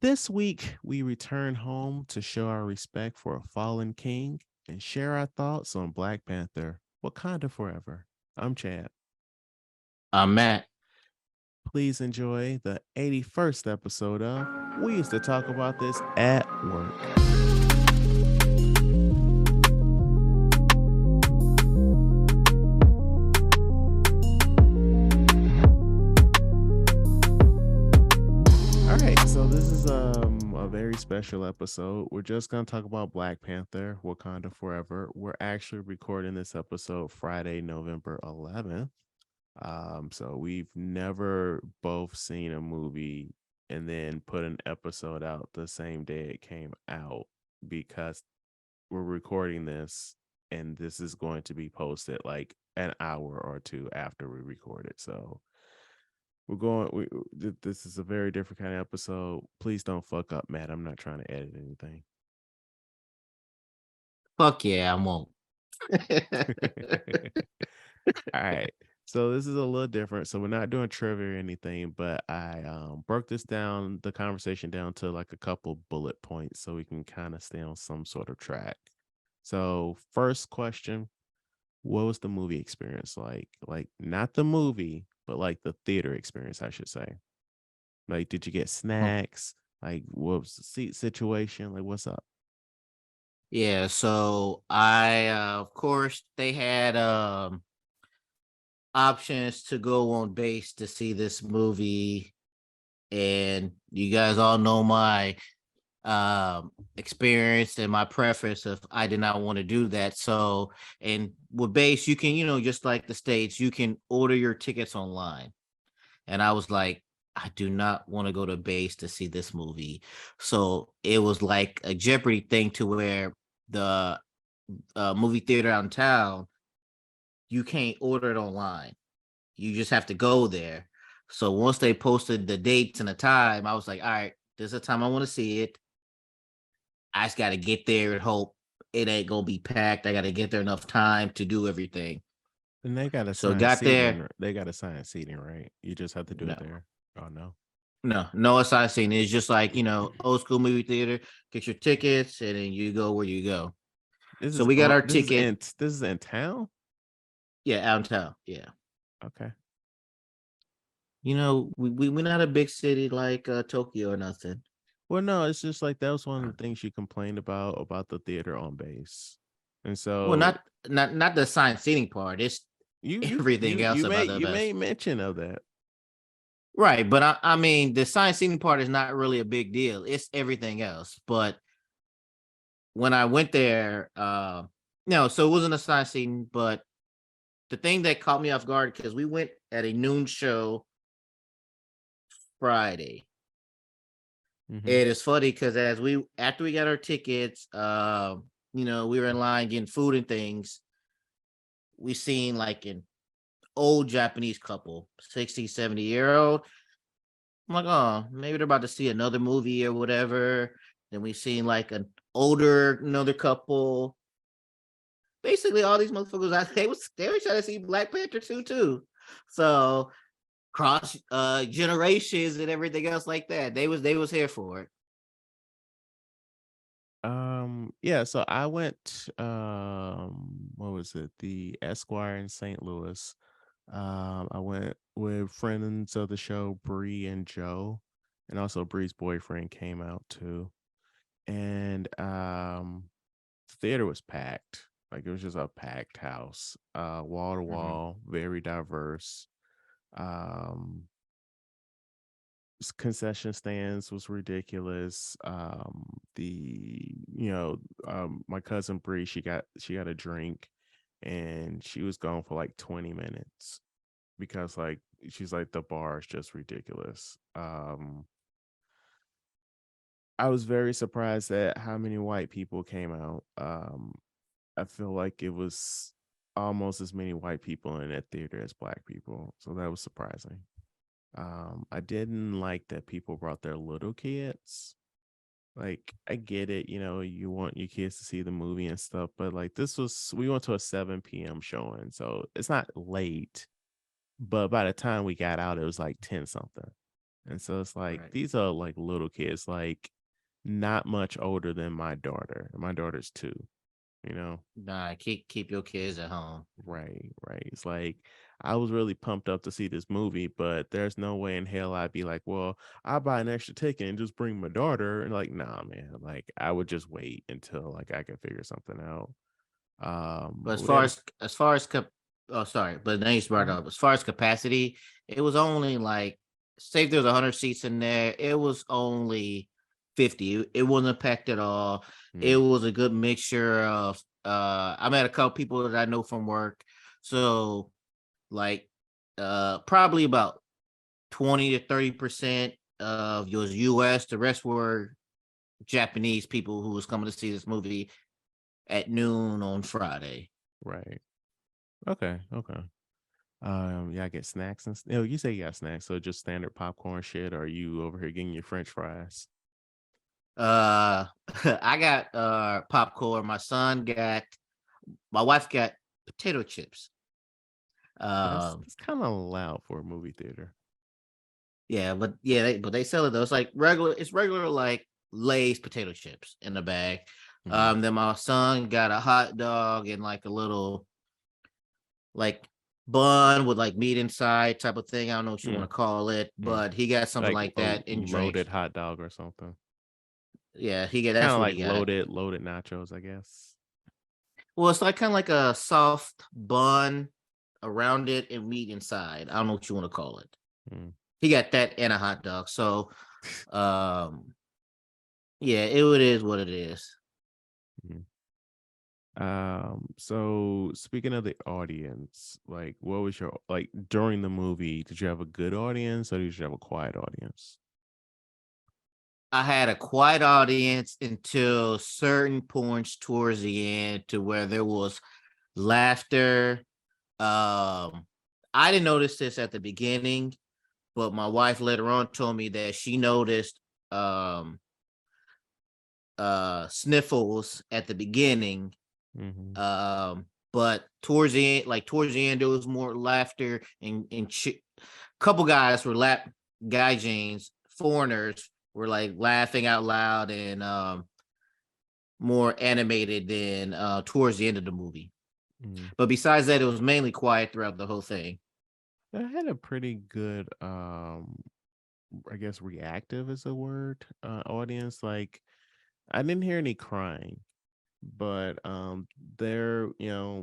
This week, we return home to show our respect for a fallen king and share our thoughts on Black Panther, Wakanda Forever. I'm Chad. I'm Matt. Please enjoy the 81st episode of We Used to Talk About This at Work. All right, so this is a very special episode. We're just gonna talk about Black Panther, Wakanda Forever. We're actually recording this episode Friday, November 11th. So we've never both seen a movie and then put an episode out the same day it came out because we're recording this and this is going to be posted like an hour or two after we record it. So this is a very different kind of episode. Please don't fuck up, Matt. I'm not trying to edit anything. Fuck yeah, I won't. All right. So this is a little different. So we're not doing trivia or anything, but I broke the conversation down to like a couple bullet points so we can kind of stay on some sort of track. So first question, what was the movie experience like? Like not the movie, but like the theater experience, I should say. Like, did you get snacks? Like, what was the seat situation? Like, what's up? Yeah, so I of course they had options to go on base to see this movie, and you guys all know my experience and my preference if I did not want to do that. So, and with base you can, just like the States, you can order your tickets online. And I was like, I do not want to go to base to see this movie. So it was like a Jeopardy thing to where the movie theater out in town, you can't order it online. You just have to go there. So once they posted the dates and the time, I was like, all right, this is the time I want to see it. I just got to get there and hope it ain't going to be packed. I got to get there enough time to do everything. And they got So assigned got seating. there. They got assigned seating, right? You just have to do it No, there. Oh no. no aside scene. It's just like, old school movie theater. Get your tickets and then you go where you go. This So is we got on our this is ticket. in this is in town? Yeah, out in town. Yeah. Okay. We're not a big city like Tokyo or nothing. Well, no, it's just like that was one of the things you complained about the theater on base. And Well, so not the science seating part. It's you you everything you else you about made the you best. made mention of that. Right, but I mean the science seating part is not really a big deal. It's everything else. But when I went there, no, so it wasn't a science seating, but the thing that caught me off guard because we went at a noon show Friday. Hmm. It is funny because as we after we got our tickets, we were in line getting food and things. We seen like an old Japanese couple, 60, 70-year old. I'm like, oh, maybe they're about to see another movie or whatever. Then we seen like an older another couple. Basically, all these motherfuckers, they were trying to see Black Panther 2 too. So cross generations and everything else like that. They was here for it. Yeah, so I went what was it? The Esquire in St. Louis. I went with friends of the show, Bree and Joe, and also Bree's boyfriend came out too. And the theater was packed. Like it was just a packed house. Wall to Mhm. wall, very diverse. Um Concession stands was ridiculous. My cousin Bree, she got a drink and she was gone for like 20 minutes because like she's like the bar is just ridiculous. I was very surprised at how many white people came out. I feel like it was almost as many white people in that theater as black people, so that was surprising. I didn't like that people brought their little kids. Like, I get it, you want your kids to see the movie and stuff, but like we went to a 7 p.m. showing, so it's not late. But by the time we got out, it was like 10 something. And so it's like Right. these are like little kids, like not much older than my daughter. My daughter's 2, you know? Nah, keep your kids at home. Right, right. It's like I was really pumped up to see this movie, but there's no way in hell I'd be like, well, I'll buy an extra ticket and just bring my daughter. And like, nah, man. Like I would just wait until like I could figure something out. But But we had a as far as oh sorry, but then you brought Mhm. up as far as capacity, it was only like say if there's 100 seats in there, it was only 50. It wasn't packed at all. It Mm, was a good mixture of I met a couple people that I know from work. So like probably about 20 to 30% of your US, the rest were Japanese people who was coming to see this movie at noon on Friday. right. Okay, okay. Yeah, I get snacks and oh, you say you got snacks, so just standard popcorn shit, or are you over here getting your French fries? Uh, I got popcorn. My wife got potato chips. Um, That's kind of loud for a movie theater. yeah, but they sell it though. It's like regular. It's regular like Lay's potato chips in the bag. Mm-hmm. Then my son got a hot dog and like a little like bun with like meat inside type of thing. I don't know what you want Mm, to call it, mm. but he got something Like like a that and loaded drinks. hot dog or something. Yeah, he got Kind that's of what like he got. loaded nachos, I guess. Well, it's like kind of like a soft bun around it and meat inside. I don't know what you want to call it. Mm. He got that and a hot dog. So, um, yeah, it is what it is. Mhm. So speaking of the audience, like what was your like during the movie, did you have a good audience or did you have a quiet audience? I had a quiet audience until certain points towards the end, to where there was laughter. Um, I didn't notice this at the beginning, but my wife later on told me that she noticed um sniffles at the beginning. Mm-hmm. But towards the end, there was more laughter and couple guys were guy Janes, foreigners were like laughing out loud and more animated than towards the end of the movie. Mm. But besides that, it was mainly quiet throughout the whole thing. I had a pretty good I guess reactive is a word, audience. Like I didn't hear any crying, but there,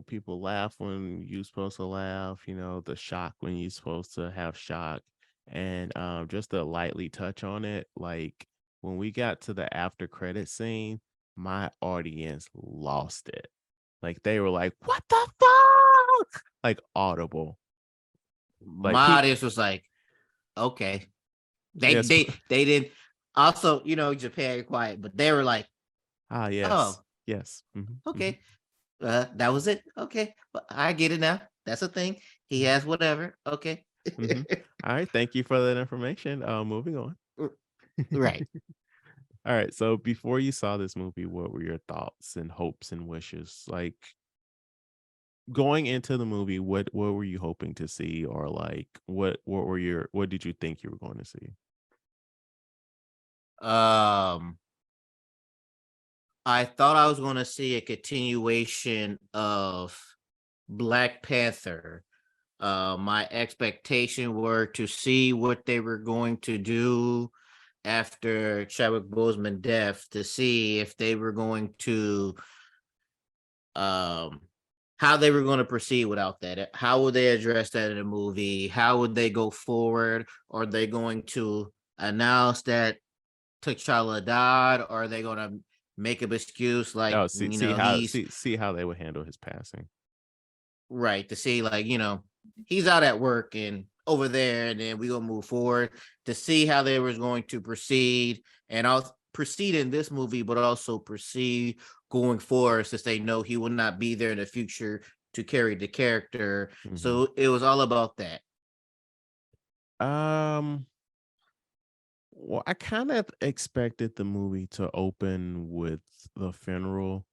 people laugh when you're supposed to laugh, the shock when you're supposed to have shock. And just to lightly touch on it, like when we got to the after credit scene, my audience lost it. Like they were like, "What the fuck?" Like audible. Like My people, audience was like, okay. They yes. they they didn't also, Japan quiet, but they were like, Ah, oh, yes. Yes. Hmm. okay. That was it. Okay. But I get it now. That's a thing. He Hmm. has whatever. Okay. Hmm. All right. Thank you for that information. Moving on. Right. All right. So before you saw this movie, what were your thoughts and hopes and wishes? Like going into the movie, what were you hoping to see, or like what did you think you were going to see? Um, I thought I was going to see a continuation of Black Panther. My expectation were to see what they were going to do after Chadwick Boseman death, to see if they were going to um how they were going to proceed without that. How would they address that in a movie? How would they go forward? Are they going to announce that T'Challa died? Or are they going to make an excuse like, Oh, he's see how they would handle his passing. right, to see like, he's out at work and over there, and then we gonna move forward to see how they was going to proceed, and I'll proceed in this movie, but also proceed going forward, since they know he will not be there in the future to carry the character. Hmm. So it was all about that. Um. Well, I kind of expected the movie to open with the funeral,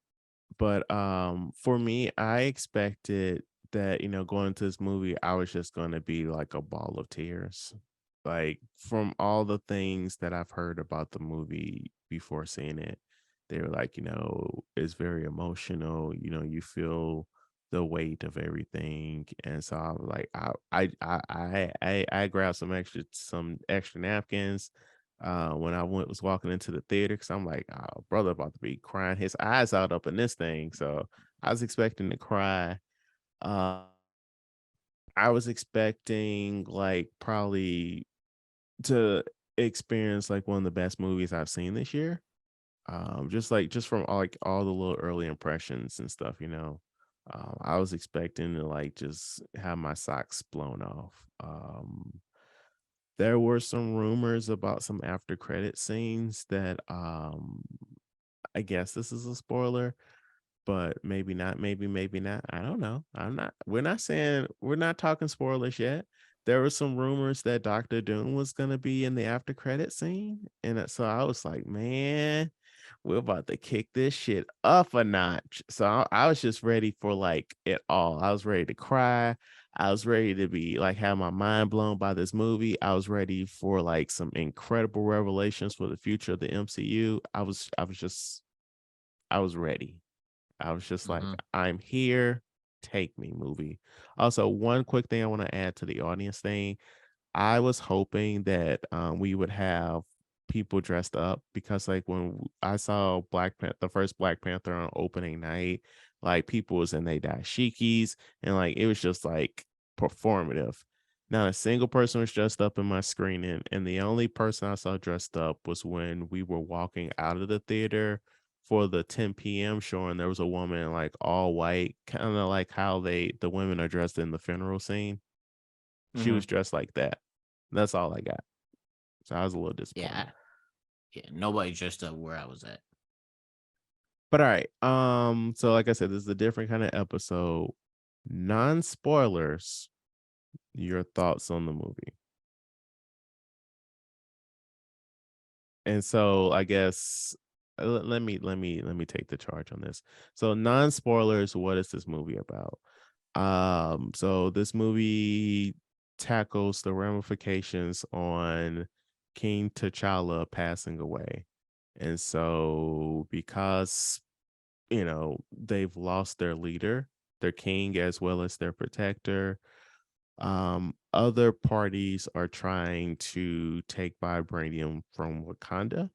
but for me, I expected that going into this movie, I was just going to be like a ball of tears. Like from all the things that I've heard about the movie before seeing it, they were like, it's very emotional. You feel the weight of everything, and so I was like, I grabbed some extra napkins. When I was walking into the theater, because I'm like, oh, brother, about to be crying his eyes out up in this thing. So I was expecting to cry. Uh, I was expecting like probably to experience like one of the best movies I've seen this year. Just from all the little early impressions and stuff. I was expecting to like just have my socks blown off. There were some rumors about some after credit scenes that I guess this is a spoiler, but maybe not, maybe not. I don't know. We're not talking spoilers yet. There were some rumors that Doctor Doom was gonna be in the after credit scene. And so I was like, man, we're about to kick this shit up a notch. So I was just ready for like it all. I was ready to cry. I was ready to be like have my mind blown by this movie. I was ready for like some incredible revelations for the future of the MCU. I was ready. I was just like, Hmm. I'm here. Take me, movie. Also, one quick thing I want to add to the audience thing. I was hoping that we would have people dressed up because, like, when I saw the first Black Panther on opening night, like people was in they dashikis and like it was just like performative. Not a single person was dressed up in my screening, and the only person I saw dressed up was when we were walking out of the theater for the 10 p.m. show, and there was a woman in like all white, kind of like how the women are dressed in the funeral scene. She Hmm. was dressed like that. That's all I got. So I was a little Yeah, disappointed. yeah. Nobody dressed up where I was at. But all right. So like I said, this is a different kind of episode. Non-spoilers, your thoughts on the movie. And so I guess let me take the charge on this. So non-spoilers, what is this movie about? So this movie tackles the ramifications on King T'Challa passing away. And so because they've lost their leader, their king as well as their protector, other parties are trying to take vibranium from Wakanda.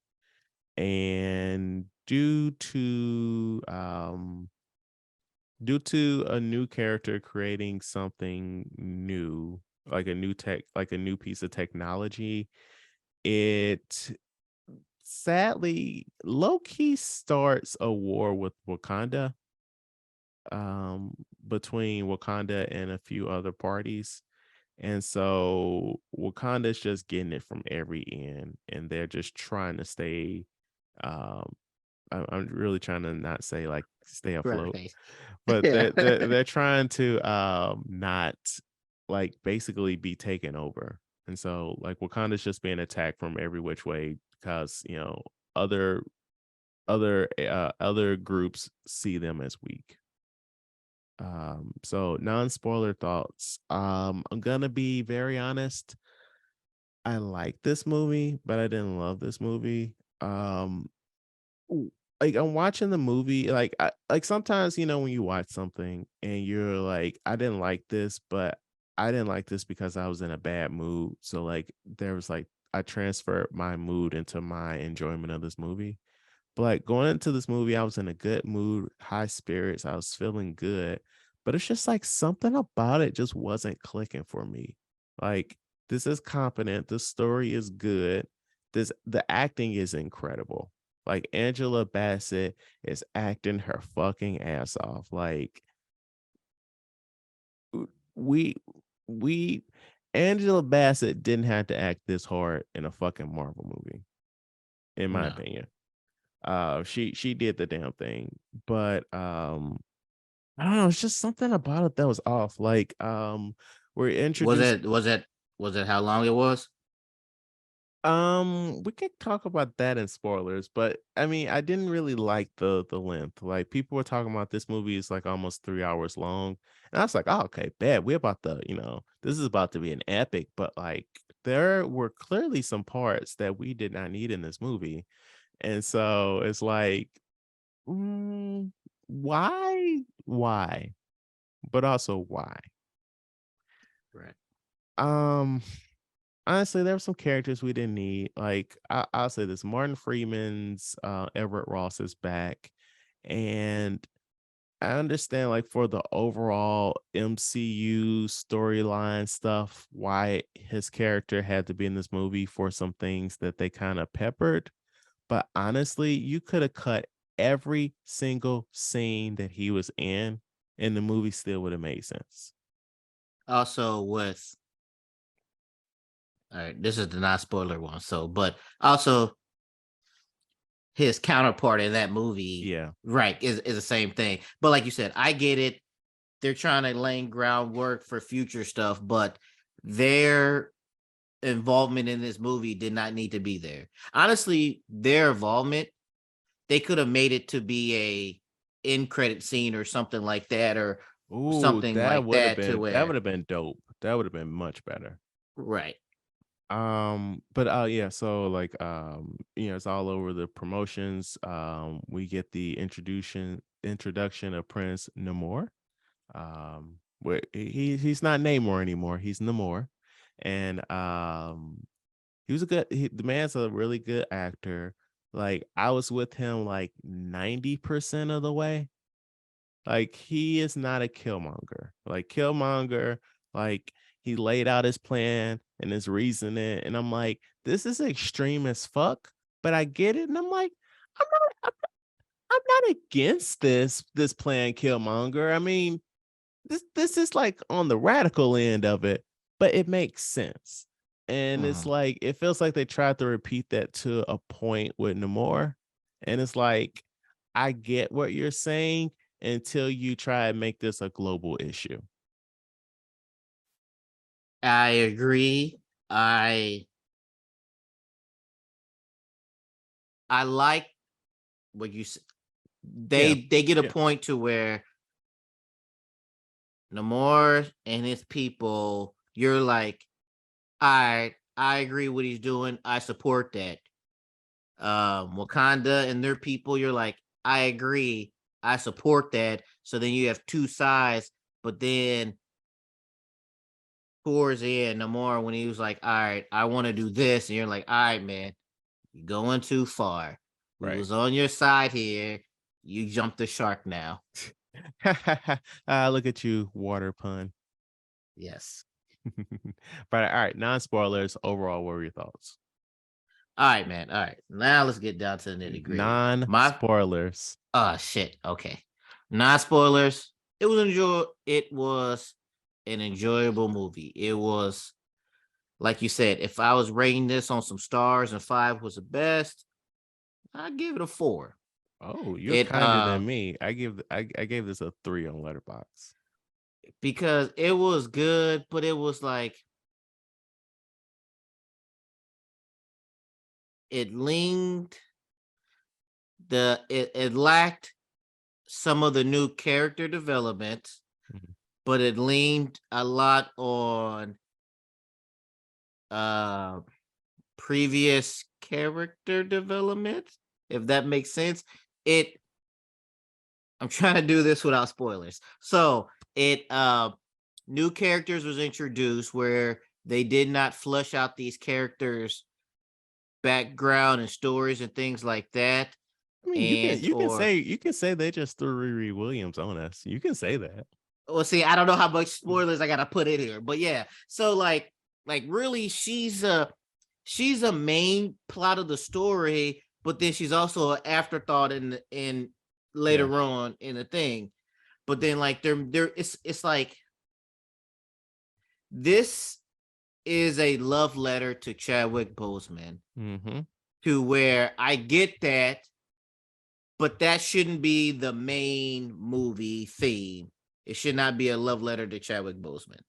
And due to a new character creating something new, like a new piece of technology, it sadly low key starts a war with Wakanda, um, between Wakanda and a few other parties. And so Wakanda's just getting it from every end, and they're just trying to stay. Um, I'm really trying to not say like stay afloat, Right. but Yeah. they're trying to not like basically be taken over. And so like Wakanda's just being attacked from every which way because other other groups see them as weak. So non-spoiler thoughts. I'm gonna be very honest. I like this movie, but I didn't love this movie. w- like I'm watching the movie, like sometimes when you watch something and you're like, I didn't like this, but I didn't like this because I was in a bad mood. So like there was like I transferred my mood into my enjoyment of this movie. But like going into this movie, I was in a good mood, high spirits. I was feeling good, but it's just like something about it just wasn't clicking for me. Like this is competent. The story is good. The acting is incredible. Like Angela Bassett is acting her fucking ass off. Like we we Angela Bassett didn't have to act this hard in a fucking Marvel movie, in my No. opinion. She did the damn thing, but I don't know, it's just something about it that was off. Like we're Was introduced. it was it was it how long it was? We could talk about that in spoilers, but I mean, I didn't really like the length. Like people were talking about this movie is like almost 3 hours long, and I was like, oh, okay, bad. We're about to, this is about to be an epic. But like, there were clearly some parts that we did not need in this movie, and so it's like, mm, why, but also why? Right. Um, Honestly, there were some characters we didn't need. Like I'll say this: Martin Freeman's Everett Ross is back, and I understand like for the overall MCU storyline stuff, why his character had to be in this movie for some things that they kind of peppered. But honestly, you could have cut every single scene that he was in, and the movie still would have made sense. Also, with all right, this is the non spoiler one. So, but also his counterpart in that movie, Yeah. right, is the same thing. But like you said, I get it. They're trying to lay groundwork for future stuff, but their involvement in this movie did not need to be there. Honestly, their involvement, they could have made it to be a end credit scene or something like that, or Ooh, something like that to that would where have been dope. That would have been much better. right. But yeah, so like it's all over the promotions. We get the introduction of Prince Namor. Where he's not Namor anymore, he's Namor. And he was the man's a really good actor. Like I was with him like 90% of the way. Like he is not a Killmonger. Like Killmonger, like he laid out his plan and his reasoning, and I'm like, this is extreme as fuck, but I get it, and I'm like, I'm I'm not against this plan, Killmonger. I mean, this is like on the radical end of it, but it makes sense. And it's Mhm. like it feels like they tried to repeat that to a point with Namor. And it's like, I get what you're saying until you try and make this a global issue. I agree. I I like what you said. Yeah. They get a Yeah. point to where Namor and his people, you're like, I agree what he's doing. I support that. Wakanda and their people, you're like, I agree. I support that. So then you have two sides, but then towards the end, Namor, when he was like, all right, I want to do this, and you're like, all right, man, you're going too far. We Right. was on your side here. You jumped the shark now. Look at you, water pun. Yes. But all right, non-spoilers. Overall, what were your thoughts? All right, man. All right. Now let's get down to the nitty gritty. My Non-spoilers. shit. Okay. Non spoilers. It was an enjoyable movie. It was like you said, if I was rating this on some stars and five was the best, I'd give it a four. Oh, you're It kinder than me. I gave this a 3 on Letterbox. because it was good, but it was like it leaned it lacked some of the new character development, Mhm. but it leaned a lot on uh previous character development, if that makes sense. It I'm trying to do this without spoilers. So it new characters was introduced where they did not flush out these characters background and stories and things like that. I mean, And or you can say they just threw Riri Williams on us. You can say that. well, see, I don't know how much spoilers I gotta put in here, but yeah. So like really, she's a main plot of the story, but then she's also an afterthought in Yeah. later on in the thing. But then like there it's like this is a love letter to Chadwick Boseman, Hmm. to where I get that, but that shouldn't be the main movie theme. It should not be a love letter to Chadwick Boseman.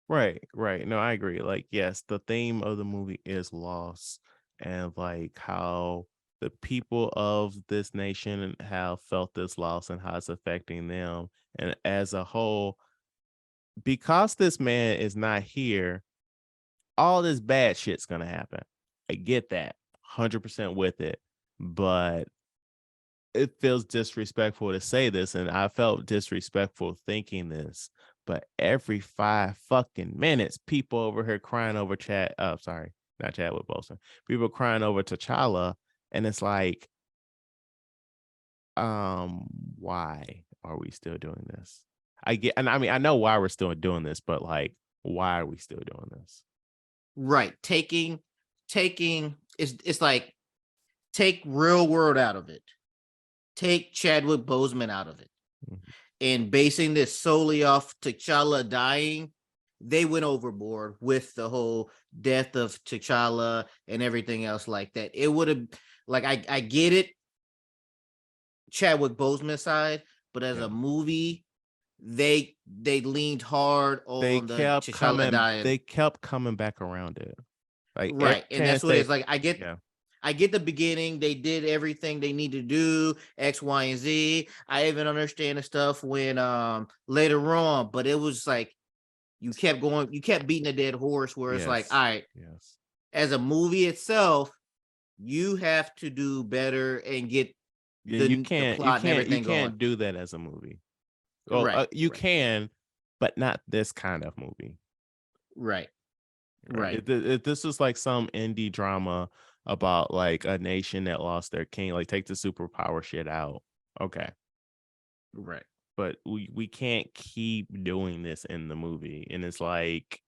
Right, right. No, I agree. Like, yes, the theme of the movie is loss. and like how the people of this nation have felt this loss and how it's affecting them. And as a whole, because this man is not here, all this bad shit's gonna happen. I get that 100% with it, but it feels disrespectful to say this, and I felt disrespectful thinking this. But every 5 fucking minutes, people over here crying over Chad. Oh, sorry, not Chadwick Boseman. People crying over T'Challa, and it's like, um, why are we still doing this? I get, and I mean, I know why we're still doing this, but like, why are we still doing this? Right. Taking it's like take real world out of it. Take Chadwick Boseman out of it. Mhm. And basing this solely off T'Challa dying, they went overboard with the whole death of T'Challa and everything else like that. It would have like I get it, Chadwick Boseman side, but as a Yeah. movie, they leaned hard They on the kept T'Challa coming. dying. They kept coming back around it. Like every Right. And that's chance what it they, is. Like yeah, I get the beginning. They did everything they need to do, X, Y, and Z. I even understand the stuff when later on, but it was like you kept going, you kept beating a dead horse where it's like, all yes, right, yes. as a movie itself, you have to do better and get Yeah, you the can't, you plot and can't, you everything going. can't do that as a movie. Well, Right, you right, can, but not this kind of movie. right, Right? right, This is like some indie drama about like a nation that lost their king. Like take the superpower shit out. Okay, right. but we can't keep doing this in the movie. And it's like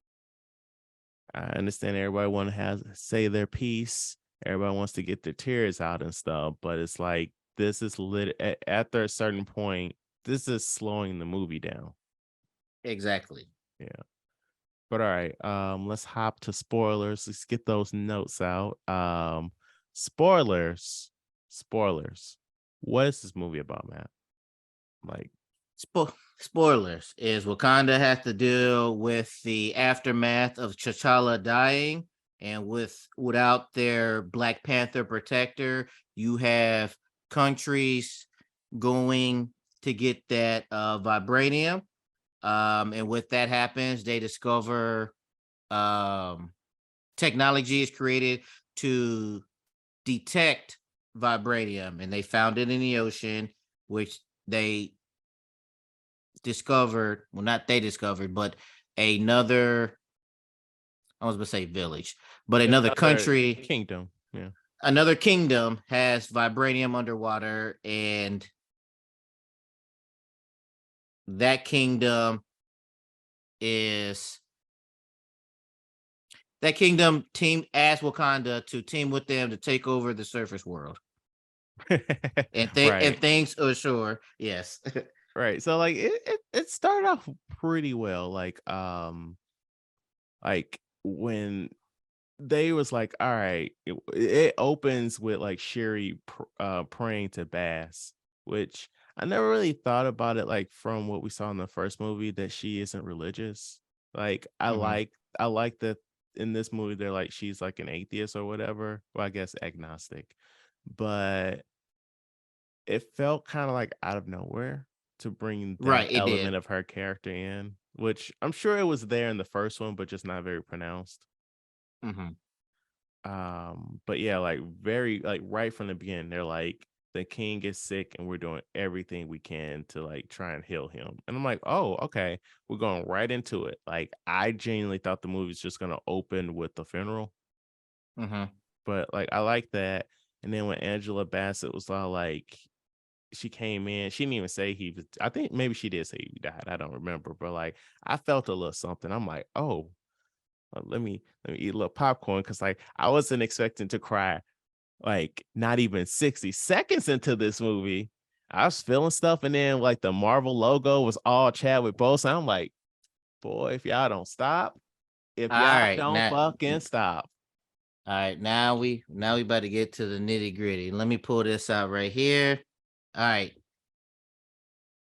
I understand everybody want to have say their piece. Everybody wants to get their tears out and stuff, but it's like this is lit after a certain point. This is slowing the movie down. Exactly. Yeah. But all right, let's hop to spoilers. Let's get those notes out. Spoilers, spoilers. What is this movie about, Matt? Like, Spoilers is Wakanda has to deal with the aftermath of T'Challa dying, and without their Black Panther protector, you have countries going to get that vibranium. And with that happens, they discover um, technology is created to detect vibranium, and they found it in the ocean, which they discovered, well, not they discovered, but another, I was going to say village, but another another country, kingdom. Yeah. another kingdom has vibranium underwater, and that kingdom is that kingdom team asked Wakanda to team with them to take over the surface world. And Right. things are sure, yes. Right. So like it started off pretty well. Like when they was like, all right, it opens with like Sherry praying to Bass, which I never really thought about it like from what we saw in the first movie that she isn't religious. Like Hmm. I like that in this movie they're like she's like an atheist or whatever. Well, I guess agnostic. But it felt kind of like out of nowhere to bring that Right, it did. element of her character in, which I'm sure it was there in the first one, but just not very pronounced. Hmm. But yeah, like very like right from the beginning, they're like the king is sick and we're doing everything we can to like try and heal him. And I'm like, oh, okay, we're going right into it. Like I genuinely thought the movie's just gonna open with the funeral, Hmm. but like I like that. And then when Angela Bassett was all like she came in, she didn't even say he was, I think maybe she did say he died. I don't remember, but like I felt a little something. I'm like, oh, let me eat a little popcorn because like I wasn't expecting to cry like not even 60 seconds into this movie. I was feeling stuff, and then like the Marvel logo was all Chadwick Boseman. I'm like, boy, if y'all don't stop, if All y'all right, don't now, fucking stop. all right, now we about to get to the nitty gritty. Let me pull this out right here. All right,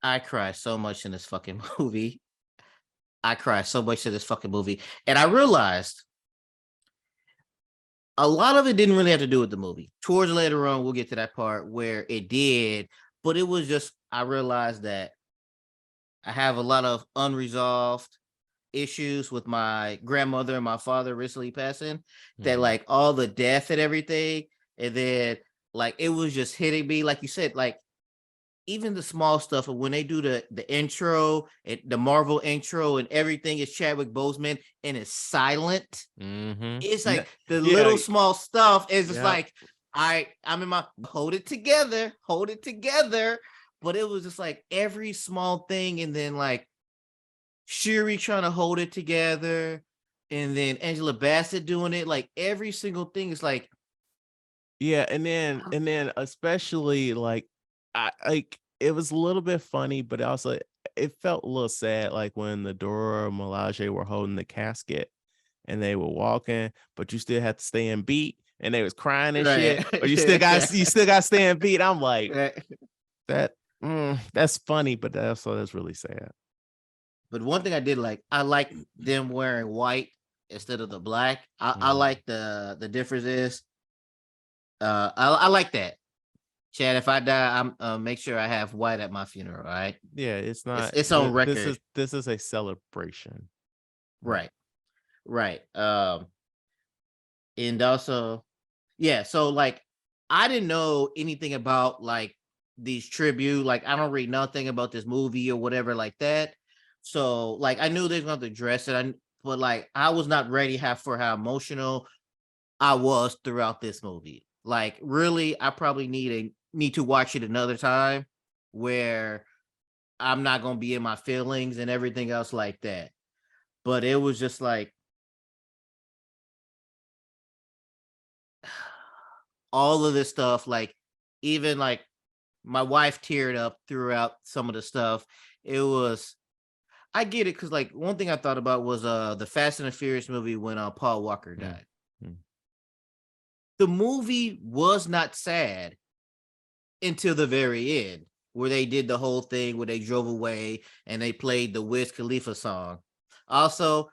I cried so much in this fucking movie. I cried so much in this fucking movie, and I realized A lot of it didn't really have to do with the movie. Towards later on, we'll get to that part where it did, but it was just I realized that I have a lot of unresolved issues with my grandmother and my father recently passing. That Mhm. like all the death and everything, and then like it was just hitting me, like you said, like even the small stuff of when they do the intro and the Marvel intro and everything is Chadwick Boseman and it's silent. Mhm. It's like the Yeah. little small stuff is just Yep. like I'm in my hold it together. But it was just like every small thing, and then like Shuri trying to hold it together, and then Angela Bassett doing it. Like every single thing is like, Yeah, and then especially like I like it was a little bit funny, but also it felt a little sad, like when the Dora Milaje were holding the casket and they were walking, but you still had to stay in beat, and they was crying and right, shit, but you still got to stay in beat. I'm like right. that. That's funny, but that's really sad. But one thing I did like, I like them wearing white instead of the black. I Mhm. like the difference is, I like that. Chad, if I die, I'm make sure I have white at my funeral. All right, Yeah, it's not. it's on This record. is a celebration. Right. Right, right. And also, yeah. So like, I didn't know anything about like these tribute. Like, I don't read nothing about this movie or whatever like that. So like, I knew they're going to address it. But like, I was not ready for how emotional I was throughout this movie. Like, really, I probably need to watch it another time where I'm not gonna be in my feelings and everything else like that. But it was just like all of this stuff, like even like my wife teared up throughout some of the stuff. It was I get it because like one thing I thought about was the Fast and the Furious movie when Paul Walker Mm, died. mm. The movie was not sad until the very end, where they did the whole thing where they drove away and they played the Wiz Khalifa song. Also,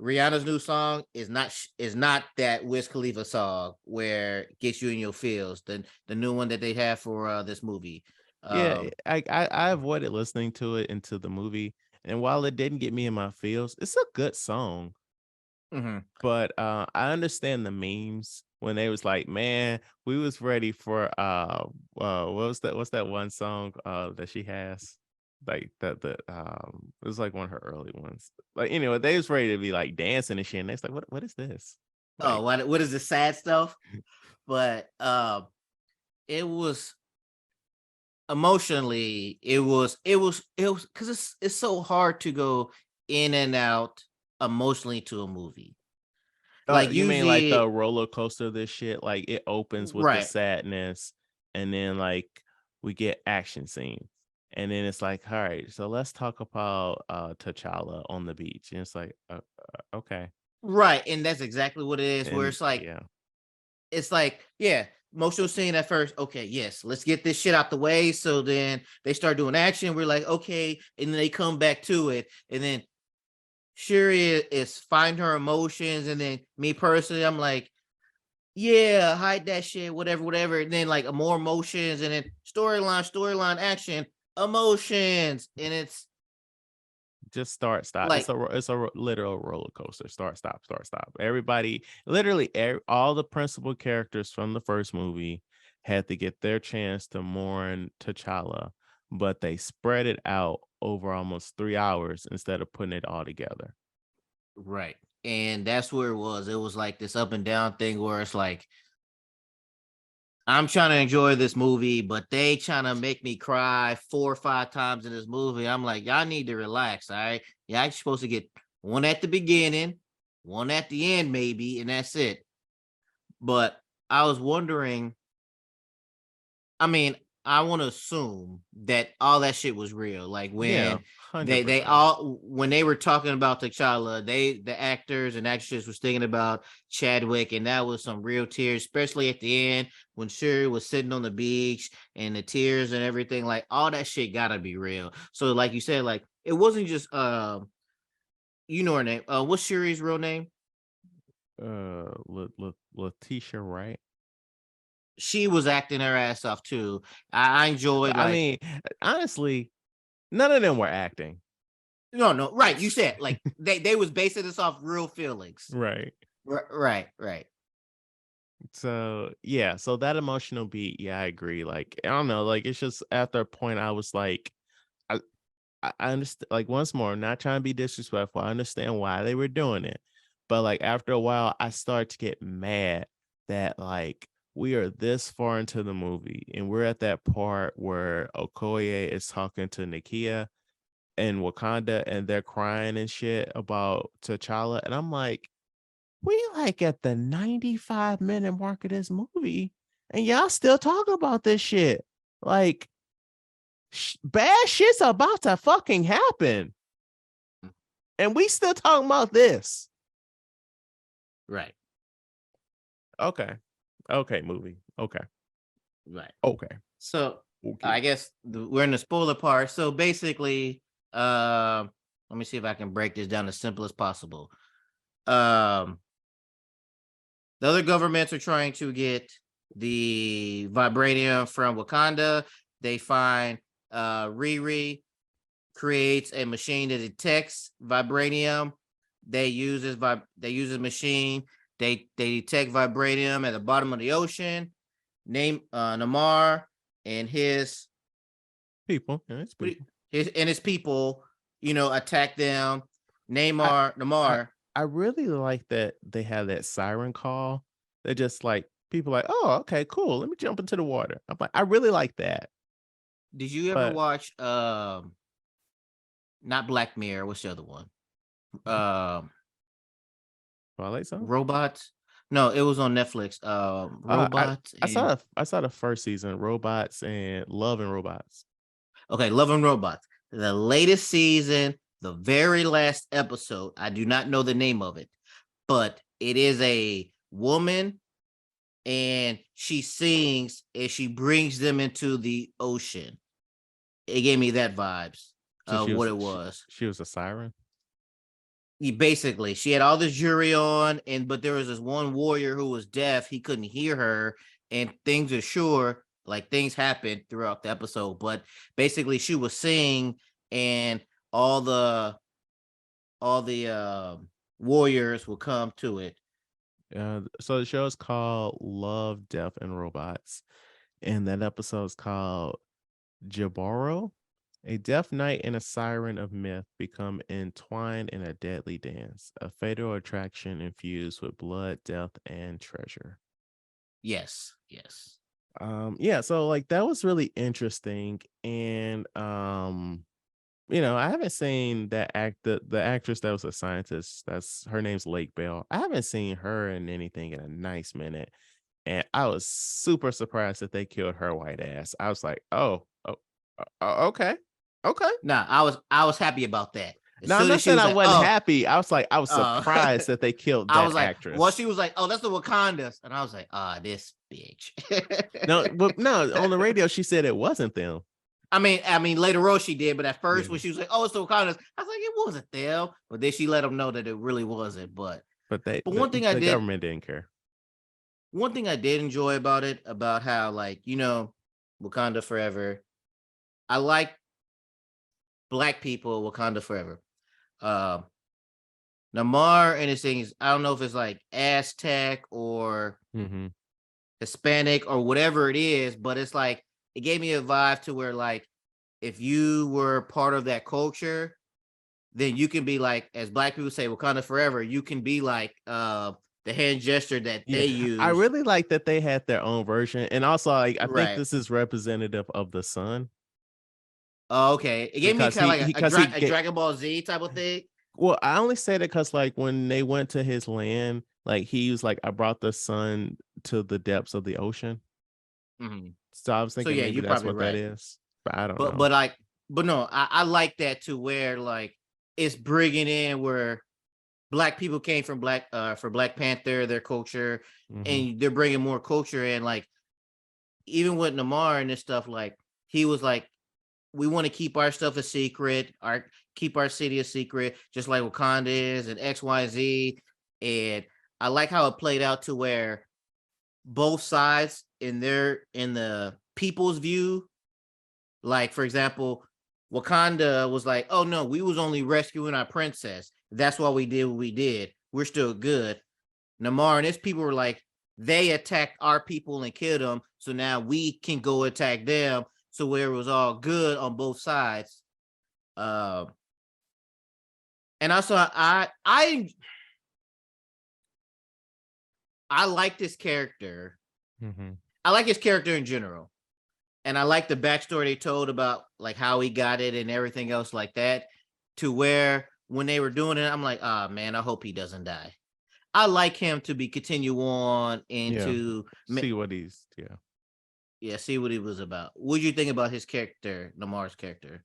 Rihanna's new song is not that Wiz Khalifa song where it gets you in your feels. The new one that they have for this movie. Yeah, Um, I avoided listening to it into the movie, and while it didn't get me in my feels, it's a good song. mhm. But I understand the memes when they was like, "Man, we was ready for what's that one song that she has, like the it was like one of her early ones. Like anyway, they was ready to be like dancing and shit, and it's like, what is this? Oh, Like, what is the sad stuff? But it was emotionally, it was because it's so hard to go in and out emotionally to a movie. Like you mean like the usually, roller coaster of this shit? Like it opens with the right, sadness, and then like we get action scenes, and then it's like, all right, so let's talk about T'Challa on the beach, and it's like, okay, right, and that's exactly what it is. Where and yeah, it's like, yeah, emotional scene at first. Okay, yes, let's get this shit out the way. So then they start doing action. We're like, okay, and then they come back to it, and then Shuri is find her emotions, and then me personally, I'm like, yeah, hide that shit, whatever, whatever. And then like more emotions, and then storyline, action, emotions, and it's just start stop. like It's a literal roller coaster. Start stop, start stop. Everybody, literally, all the principal characters from the first movie had to get their chance to mourn T'Challa, but they spread it out over almost 3 hours instead of putting it all together. right, and that's where it was. It was like this up and down thing where it's like I'm trying to enjoy this movie, but they trying to make me cry 4 or 5 times in this movie. I'm like, y'all need to relax, all right? Y'all supposed to get one at the beginning, one at the end, maybe, and that's it. But I was wondering, I mean, I want to assume that all that shit was real. Like Yeah, when they 100%. all when they were talking about T'Challa, the actors and actresses was thinking about Chadwick, and that was some real tears, especially at the end when Shuri was sitting on the beach and the tears and everything. Like all that shit gotta be real. So, like you said, like it wasn't just you know her name. What's Shuri's real name? Letitia Wright. She was acting her ass off too. I enjoyed I like mean, honestly, none of them were acting. no, right. You said like they was basing this off real feelings. Right. Right. So yeah, so that emotional beat, yeah, I agree. Like, I don't know, like it's just after a point I was like, I I understand, like, once more, I'm not trying to be disrespectful. I understand why they were doing it. But like after a while, I started to get mad that like we are this far into the movie and we're at that part where Okoye is talking to Nakia and Wakanda and they're crying and shit about T'Challa. And I'm like, we like at the 95-minute mark of this movie, and y'all still talking about this shit. Like, bad shit's about to fucking happen, and we still talking about this. Right. Okay, okay, movie. Okay, Right. okay, So okay. I guess we're in the spoiler part. So basically, let me see if I can break this down as simple as possible. Um, the other governments are trying to get the vibranium from Wakanda. They find Riri creates a machine that detects vibranium. They use this machine. They detect vibranium at the bottom of the ocean. Name Namar and People, yeah, it's people. his people, attack them. I, I, Namar. I really like that they have that siren call. They're just like people like, oh, okay, cool. Let me jump into the water. I'm like, I really like that, Did you ever but watch not Black Mirror? What's the other one? Um, Twilight Zone. Robots. No, it was on Netflix. Uh, I Robots I and saw the first season, Robots and Love and Robots. okay, Love and Robots. The latest season, the very last episode. I do not know the name of it, but it is a woman and she sings and she brings them into the ocean. It gave me that vibes So of what it was. she was a siren. Basically, she had all this jury on, and but there was this one warrior who was deaf. He couldn't hear her, and things are sure like things happened throughout the episode. But basically, she was singing, and all the all the warriors will come to it. So the show is called Love, Death, and Robots, and that episode is called Jabaro. A deaf knight and a siren of myth become entwined in a deadly dance, a fatal attraction infused with blood, death, and treasure. Yes. Yeah, so like that was really interesting, and I haven't seen that the actress that was a scientist. That's her name's Lake Bell. I haven't seen her in anything in a nice minute, and I was super surprised that they killed her white ass. I was like, okay, okay. Nah, I was happy about that. As Now I'm soon as not she saying was I like, wasn't "Oh, happy. I was like, I was uh, surprised that they killed I was that like, well, actress. she was like, oh, that's the Wakandas, and I was like, ah, this bitch. No, but no, on the radio she said it wasn't them, I mean, later on she did, but at first yeah, when she was like, oh, it's the Wakandas, I was like, it wasn't them. But then she let them know that it really wasn't. but But one thing I the did, government didn't care. one thing I did enjoy about it, about how like Wakanda Forever. I like Black people, Wakanda Forever. Uh, Namar and his things. I don't know if it's like Aztec or Hmm. Hispanic or whatever it is, but it's like it gave me a vibe to where like if you were part of that culture, then you can be like, as Black people say, Wakanda Forever. You can be like the hand gesture that Yeah, they I use. really like that they had their own version, and also like I think Right. this is representative of the sun Oh, okay. It gave me because kind of like because he a get Dragon Ball Z type of thing. well. I only say that because like when they went to his land, like he was like, I brought the sun to the depths of the ocean. Mhm. So I was So thinking yeah, maybe you're that's probably what that right. is, but I don't But know. but like but no, I like that to where like it's bringing in where Black people came from for Black Panther, their culture, Hmm. and they're bringing more culture in. Like even with Namar and this stuff, like he was like, we want to keep our stuff a secret, keep our city a secret, just like Wakanda is and XYZ. And I like how it played out to where both sides in the people's view, like for example, Wakanda was like, "Oh no, we was only rescuing our princess. That's why we did what we did. We're still good." Namar and his people were like, "They attacked our people and killed them, so now we can go attack them." So where it was all good on both sides. Uh, and also, I like this character. Hmm. I like his character in general, and I like the backstory they told about like how he got it and everything else like that. To where when they were doing it, I'm like, ah, man, I hope he doesn't die. I like him to be continue on and Yeah. to See what he's, yeah. yeah, see what he was about. What do you think about his character, Lamar's character?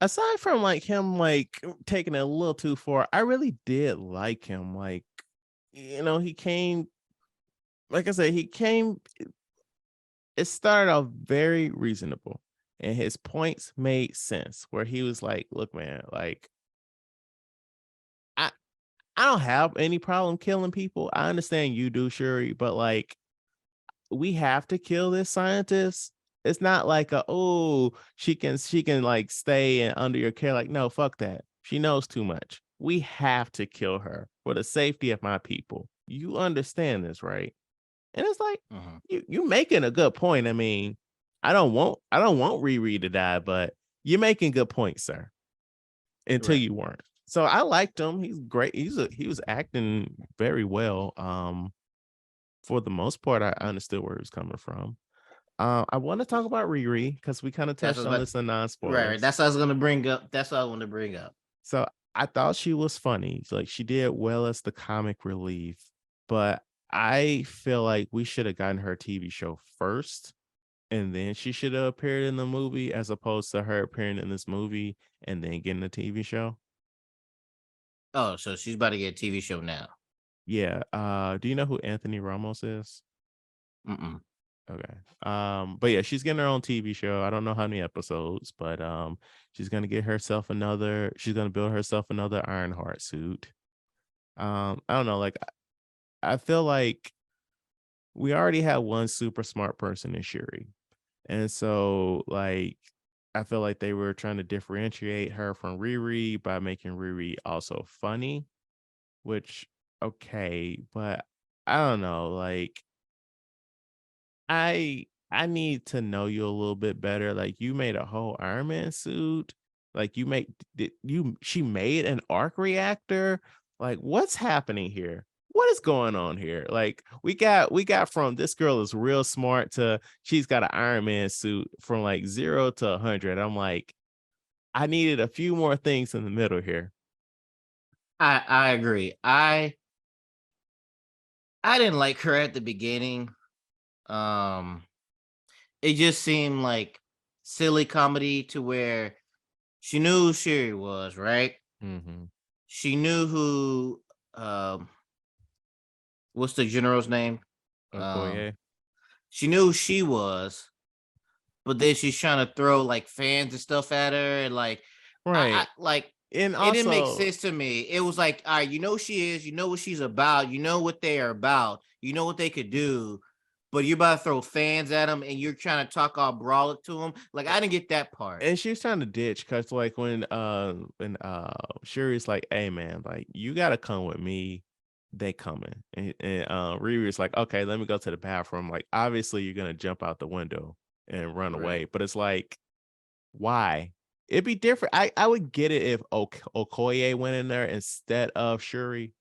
Aside from like him like taking it a little too far, I really did like him. Like, he came, like I said, he came, it started off very reasonable and his points made sense where he was like, look, man, like I I don't have any problem killing people. I understand you do, Shuri, but like we have to kill this scientist. It's not like she can like stay and under your care. Like, no, fuck that. She knows too much. We have to kill her for the safety of my people. You understand this, right? And it's like Mm-hmm. you making a good point. I mean, I don't want Riri to die, but you're making good points, sir. Until Right. you weren't. So I liked him. He's great. He was acting very well. For the most part, I understood where he was coming from. I want to talk about Riri because we kind of That's touched what on about this in non right. spoilers. That's what I was gonna bring up. That's what I want to bring up. So I thought she was funny. Like she did well as the comic relief, but I feel like we should have gotten her TV show first, and then she should have appeared in the movie as opposed to her appearing in this movie and then getting the TV show. Oh, so she's about to get a TV show now. Yeah. Do you know who Anthony Ramos is? Mm-mm. Okay. But yeah, she's getting her own TV show. I don't know how many episodes, but she's gonna build herself another Ironheart suit. I don't know, like I feel like we already have one super smart person in Shuri. And so like I feel like they were trying to differentiate her from Riri by making Riri also funny, which okay, but I don't know, like I need to know you a little bit better. Like you made a whole Iron Man suit. Like she made an arc reactor. Like what's happening here? What is going on here? Like we got from this girl is real smart to she's got an Iron Man suit from like 0 to 100. I'm like I needed a few more things in the middle here. I agree. I didn't like her at the beginning. Um, it just seemed like silly comedy to where she knew who Shuri was, right? Mhm. She knew who what's the general's name? Um, Okoye. she knew who she was, but then she's trying to throw like fans and stuff at her, and like I Right. like And it didn't make also sense to me. It was like, all right, you know who she is, you know what she's about, you know what they are about, you know what they could do, but you're about to throw fans at them and you're trying to talk all brawler to them. Like I didn't get that part. and she was trying to ditch because like when Shuri's like, hey man, like you gotta come with me, they coming. And Riri's like, okay, let me go to the bathroom. Like, obviously you're gonna jump out the window and run Right. away. But it's like, why? It'd be different. I would get it if Okoye went in there instead of Shuri.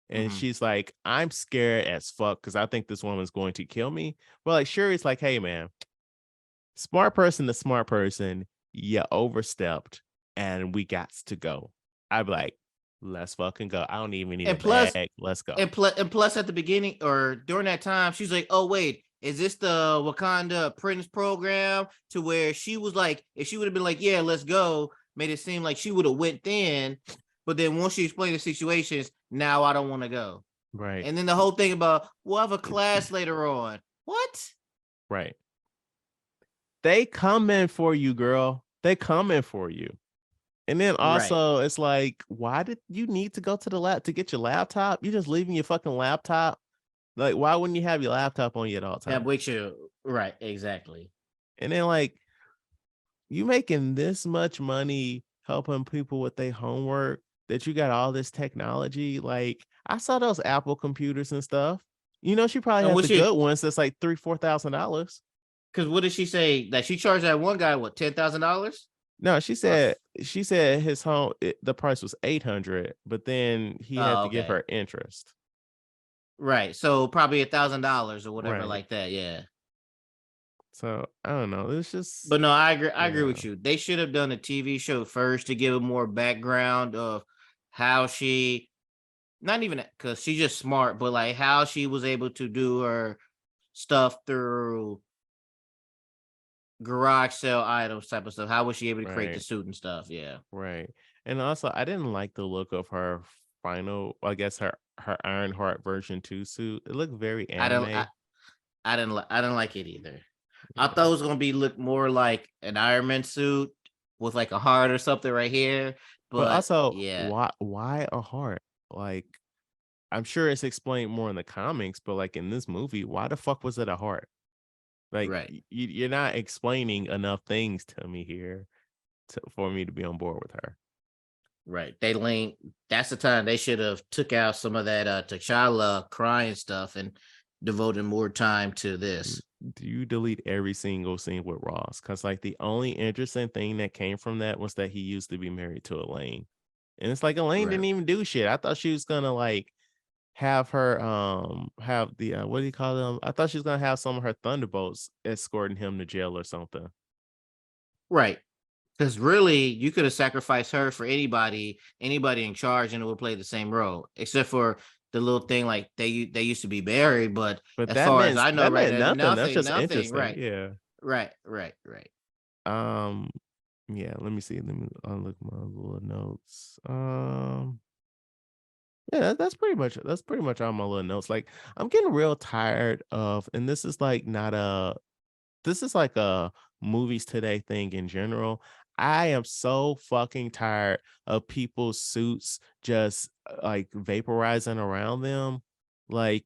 And Mm-hmm. she's like, I'm scared as fuck because I think this woman's going to kill me. But like Shuri's like, hey man, smart person to smart person, you overstepped and we got to go. I'd be like, let's fucking go. I don't even need a And plus, bag. Let's go. and plus at the beginning or during that time, she's like, "Oh wait, is this the Wakanda Apprentice program?" To where she was like, if she would have been like, "Yeah, let's go," made it seem like she would have went then. But then once she explained the situations, now I don't want to go. Right. And then the whole thing about we'll have a class later on. What? Right. They coming for you, girl. They coming for you. And then Right. also, it's like, why did you need to go to the lab to get your laptop? You just leaving your fucking laptop. Like, why wouldn't you have your laptop on you at all Yeah, times? with you. Right. Exactly. And then like you making this much money helping people with their homework that you got all this technology. Like I saw those Apple computers and stuff. You know, she probably And has what the she? good ones that's like $3,000-$4,000. Because what did she say that she charged that one guy what $10,000? No, Or she said his home the price was 800, but then he had oh, to give okay. her interest. Right. So probably $1,000 or whatever Right. like that. Yeah. So I don't know. It's just But no, I agree. I agree yeah. with you. They should have done a TV show first to give a more background of how she, not even because she's just smart, but like how she was able to do her stuff through garage sale items type of stuff. How was she able to create the Right. suit and stuff? Yeah. Right. And also I didn't like the look of her final, I guess her Ironheart version 2 suit. It looked very I don't. I, anime. I didn't like it either. I Yeah. thought it was gonna be look more like an Iron Man suit with like a heart or something right here. But But also, yeah, why a heart? Like, I'm sure it's explained more in the comics, but like in this movie, why the fuck was it a heart? Like, right, you're not explaining enough things to me here for me to be on board with her. right. They lean. That's the time they should have took out some of that T'Challa crying stuff and devoted more time to Mm, this. do you delete every single scene with Ross? Because like the only interesting thing that came from that was that he used to be married to Elaine, and it's like Elaine Right, didn't even do shit. I thought she was gonna like have her have the what do you call them? I thought she was gonna have some of her thunderbolts escorting him to jail or something. right. Because really, you could have sacrificed her for anybody in charge, and it would play the same role, except for the little thing like they used to be married. But But as far as I know, that right meant now, nothing. That's nothing, just nothing. interesting. Right, Yeah. right, right, right. Um yeah, let me see. Let me look my little notes. Yeah, that's pretty much all my little notes. Like I'm getting real tired of, and this is like a movies today thing in general. I am so fucking tired of people's suits just like vaporizing around them. Like,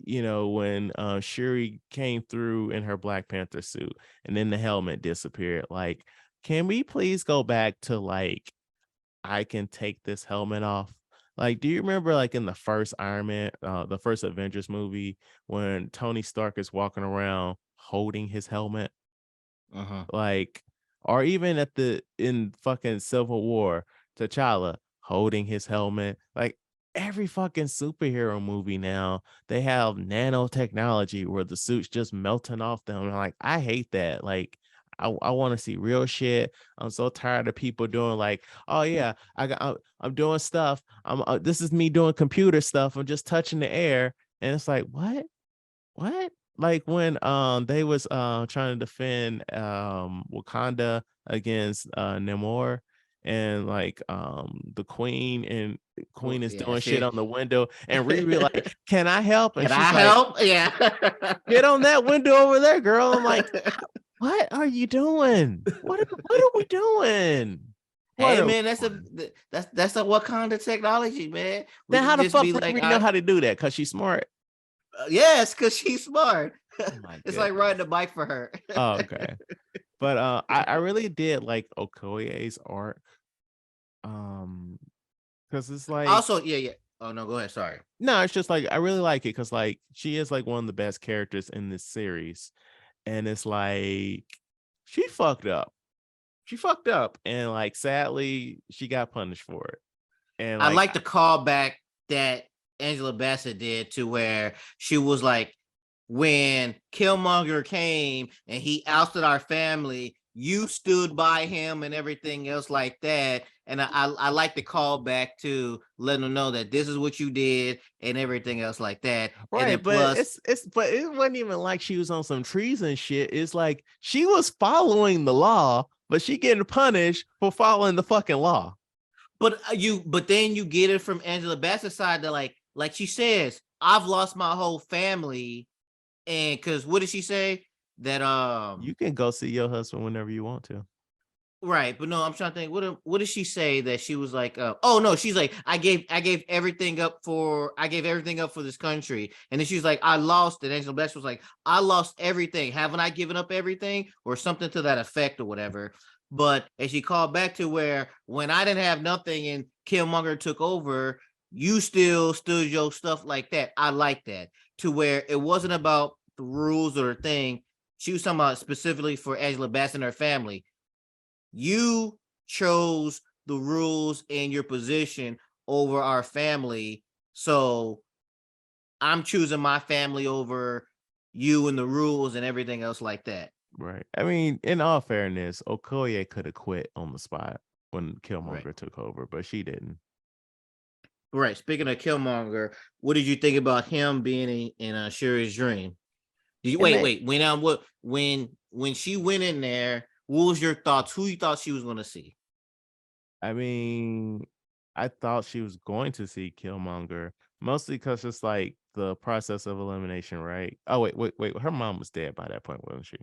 you know, when Shuri came through in her Black Panther suit and then the helmet disappeared. Like, can we please go back to like I can take this helmet off? Like, do you remember like in the first Iron Man, the first Avengers movie when Tony Stark is walking around holding his helmet? Uh-huh. Like, or even at the in fucking Civil War, T'Challa holding his helmet. Like every fucking superhero movie now, they have nanotechnology where the suits just melting off them. And like, I hate that. Like, I want to see real shit. I'm so tired of people doing like, oh yeah, I'm doing stuff. This is me doing computer stuff. I'm just touching the air, and it's like, what? Like when they was trying to defend Wakanda against Namor, and like the queen is Yeah, doing shit she. on the window, and Riri like, can I help? And Can she's I like, help? Yeah. get on that window over there, girl. I'm like, what are you doing? What are we doing? What Hey are we man, doing? that's a Wakanda technology, man. We Then could how the just fuck be like, Riri know how to do that? Cause she's smart. yes, because she's smart. Oh my It's like riding goodness. a bike for her. Oh, okay. But I really did like Okoye's arc. Um, because it's like Also, yeah, yeah. Oh no, go ahead. Sorry. no, it's just like I really like it because like she is like one of the best characters in this series, and it's like she fucked up. She fucked up, and like sadly, she got punished for it. And I like like the callback that Angela Bassett did to where she was like, when Killmonger came and he ousted our family, you stood by him and everything else like that. And I like the callback to letting them know that this is what you did and everything else like that. And then right, but plus, but it wasn't even like she was on some treason shit. It's like she was following the law, but she getting punished for following the fucking law. but then you get it from Angela Bassett's side that like she says, I've lost my whole family. And because what did she say? That You can go see your husband whenever you want to. Right, but no, I'm trying to think. What did she say that she was like? Oh no, she's like, I gave everything up for this country, and then she's like, I lost. And Angela Bassett was like, I lost everything. Haven't I given up everything, or something to that effect, or whatever. But as she called back to where when I didn't have nothing and Killmonger took over, you still stood your stuff like that. I like that to where it wasn't about the rules or the thing. She was talking about specifically for Angela Bassett and her family. You chose the rules and your position over our family. So I'm choosing my family over you and the rules and everything else like that. Right. I mean, in all fairness, Okoye could have quit on the spot when Right. Killmonger took over, but she didn't. Right. Speaking of Killmonger, what did you think about him being in Shuri's dream? Did you It made wait? When she went in there, what was your thoughts? Who you thought she was going to see? I mean, I thought she was going to see Killmonger, mostly because it's like the process of elimination, right? Oh, wait. Her mom was dead by that point, wasn't she?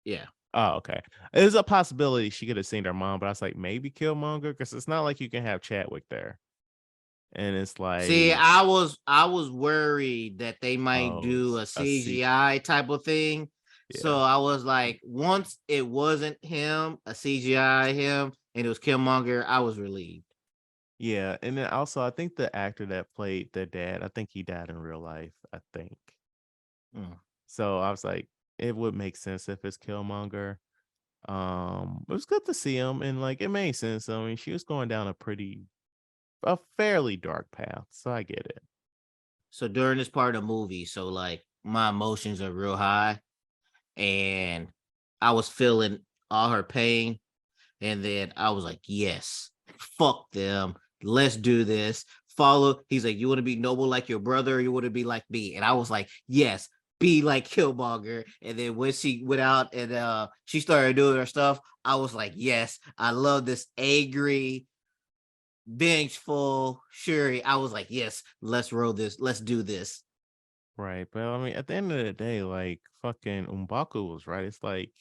Yeah. Oh, okay. There's a possibility she could have seen her mom, but I was like, maybe Killmonger, because it's not like you can have Chadwick there. And it's See, like, I was worried that they might oh, do a a C. CGI type of thing. So Yeah. I was like, once it wasn't him, a CGI him, and it was Killmonger, I was relieved. Yeah. And then also, I think the actor that played the dad, I think he died in real life, I think. Mm. So I was like, it would make sense if it's Killmonger. It was good to see him, and like it made sense. I mean, she was going down a fairly dark path, so I get it. So during this part of the movie, so like my emotions are real high, and I was feeling all her pain. And then I was like, yes, fuck them. Let's do this. Follow. He's like, you want to be noble like your brother, or you want to be like me? And I was like, yes, be like Killmonger. And then when she went out and she started doing her stuff, I was like, yes, I love this angry, vengeful Shuri. I was like, yes, let's roll this. Let's do this. Right. But I mean, at the end of the day, like fucking Umbaku was right. It's like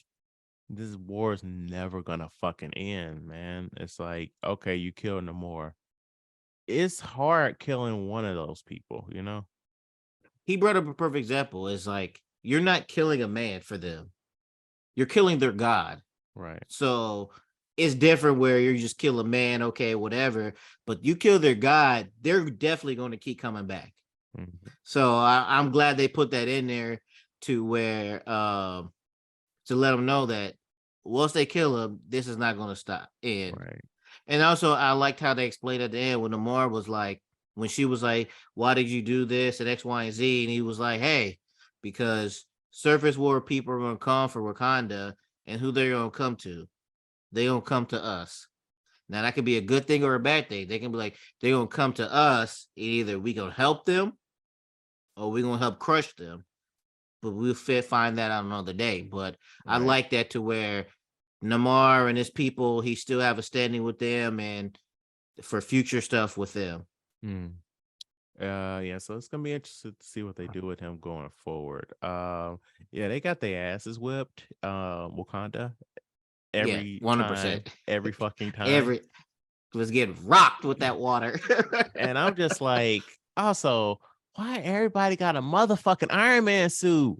this war is never gonna fucking end, man. It's like, okay, you kill Namor. It's hard killing one of those people, you know? He brought up a perfect example. It's like, you're not killing a man for them, you're killing their God. Right. So it's different where you just kill a man, okay, whatever. But you kill their god, they're definitely going to keep coming back. Mhm. So I'm glad they put that in there to where to let them know that once they kill him, this is not going to stop. Right. And also I liked how they explained at the end when Amar was like, when she was like, "Why did you do this?" and X, Y, and Z, and he was like, "Hey, because surface war people are going to come for Wakanda, and who they're going to come to? They gonna come to us. Now that could be a good thing or a bad thing. They can be like, they're gonna come to us, and either we gonna help them or we gonna help crush them. But we'll find that out another day. But I Right. like that to where Namar and his people, he still have a standing with them and for future stuff with them. Mm. Yeah, so it's gonna be interesting to see what they do with him going forward. Yeah, they got their asses whipped, Wakanda, Yeah, every 100%. time, every fucking time. Every was getting rocked with that water. And I'm just like, also, why everybody got a motherfucking Iron Man suit?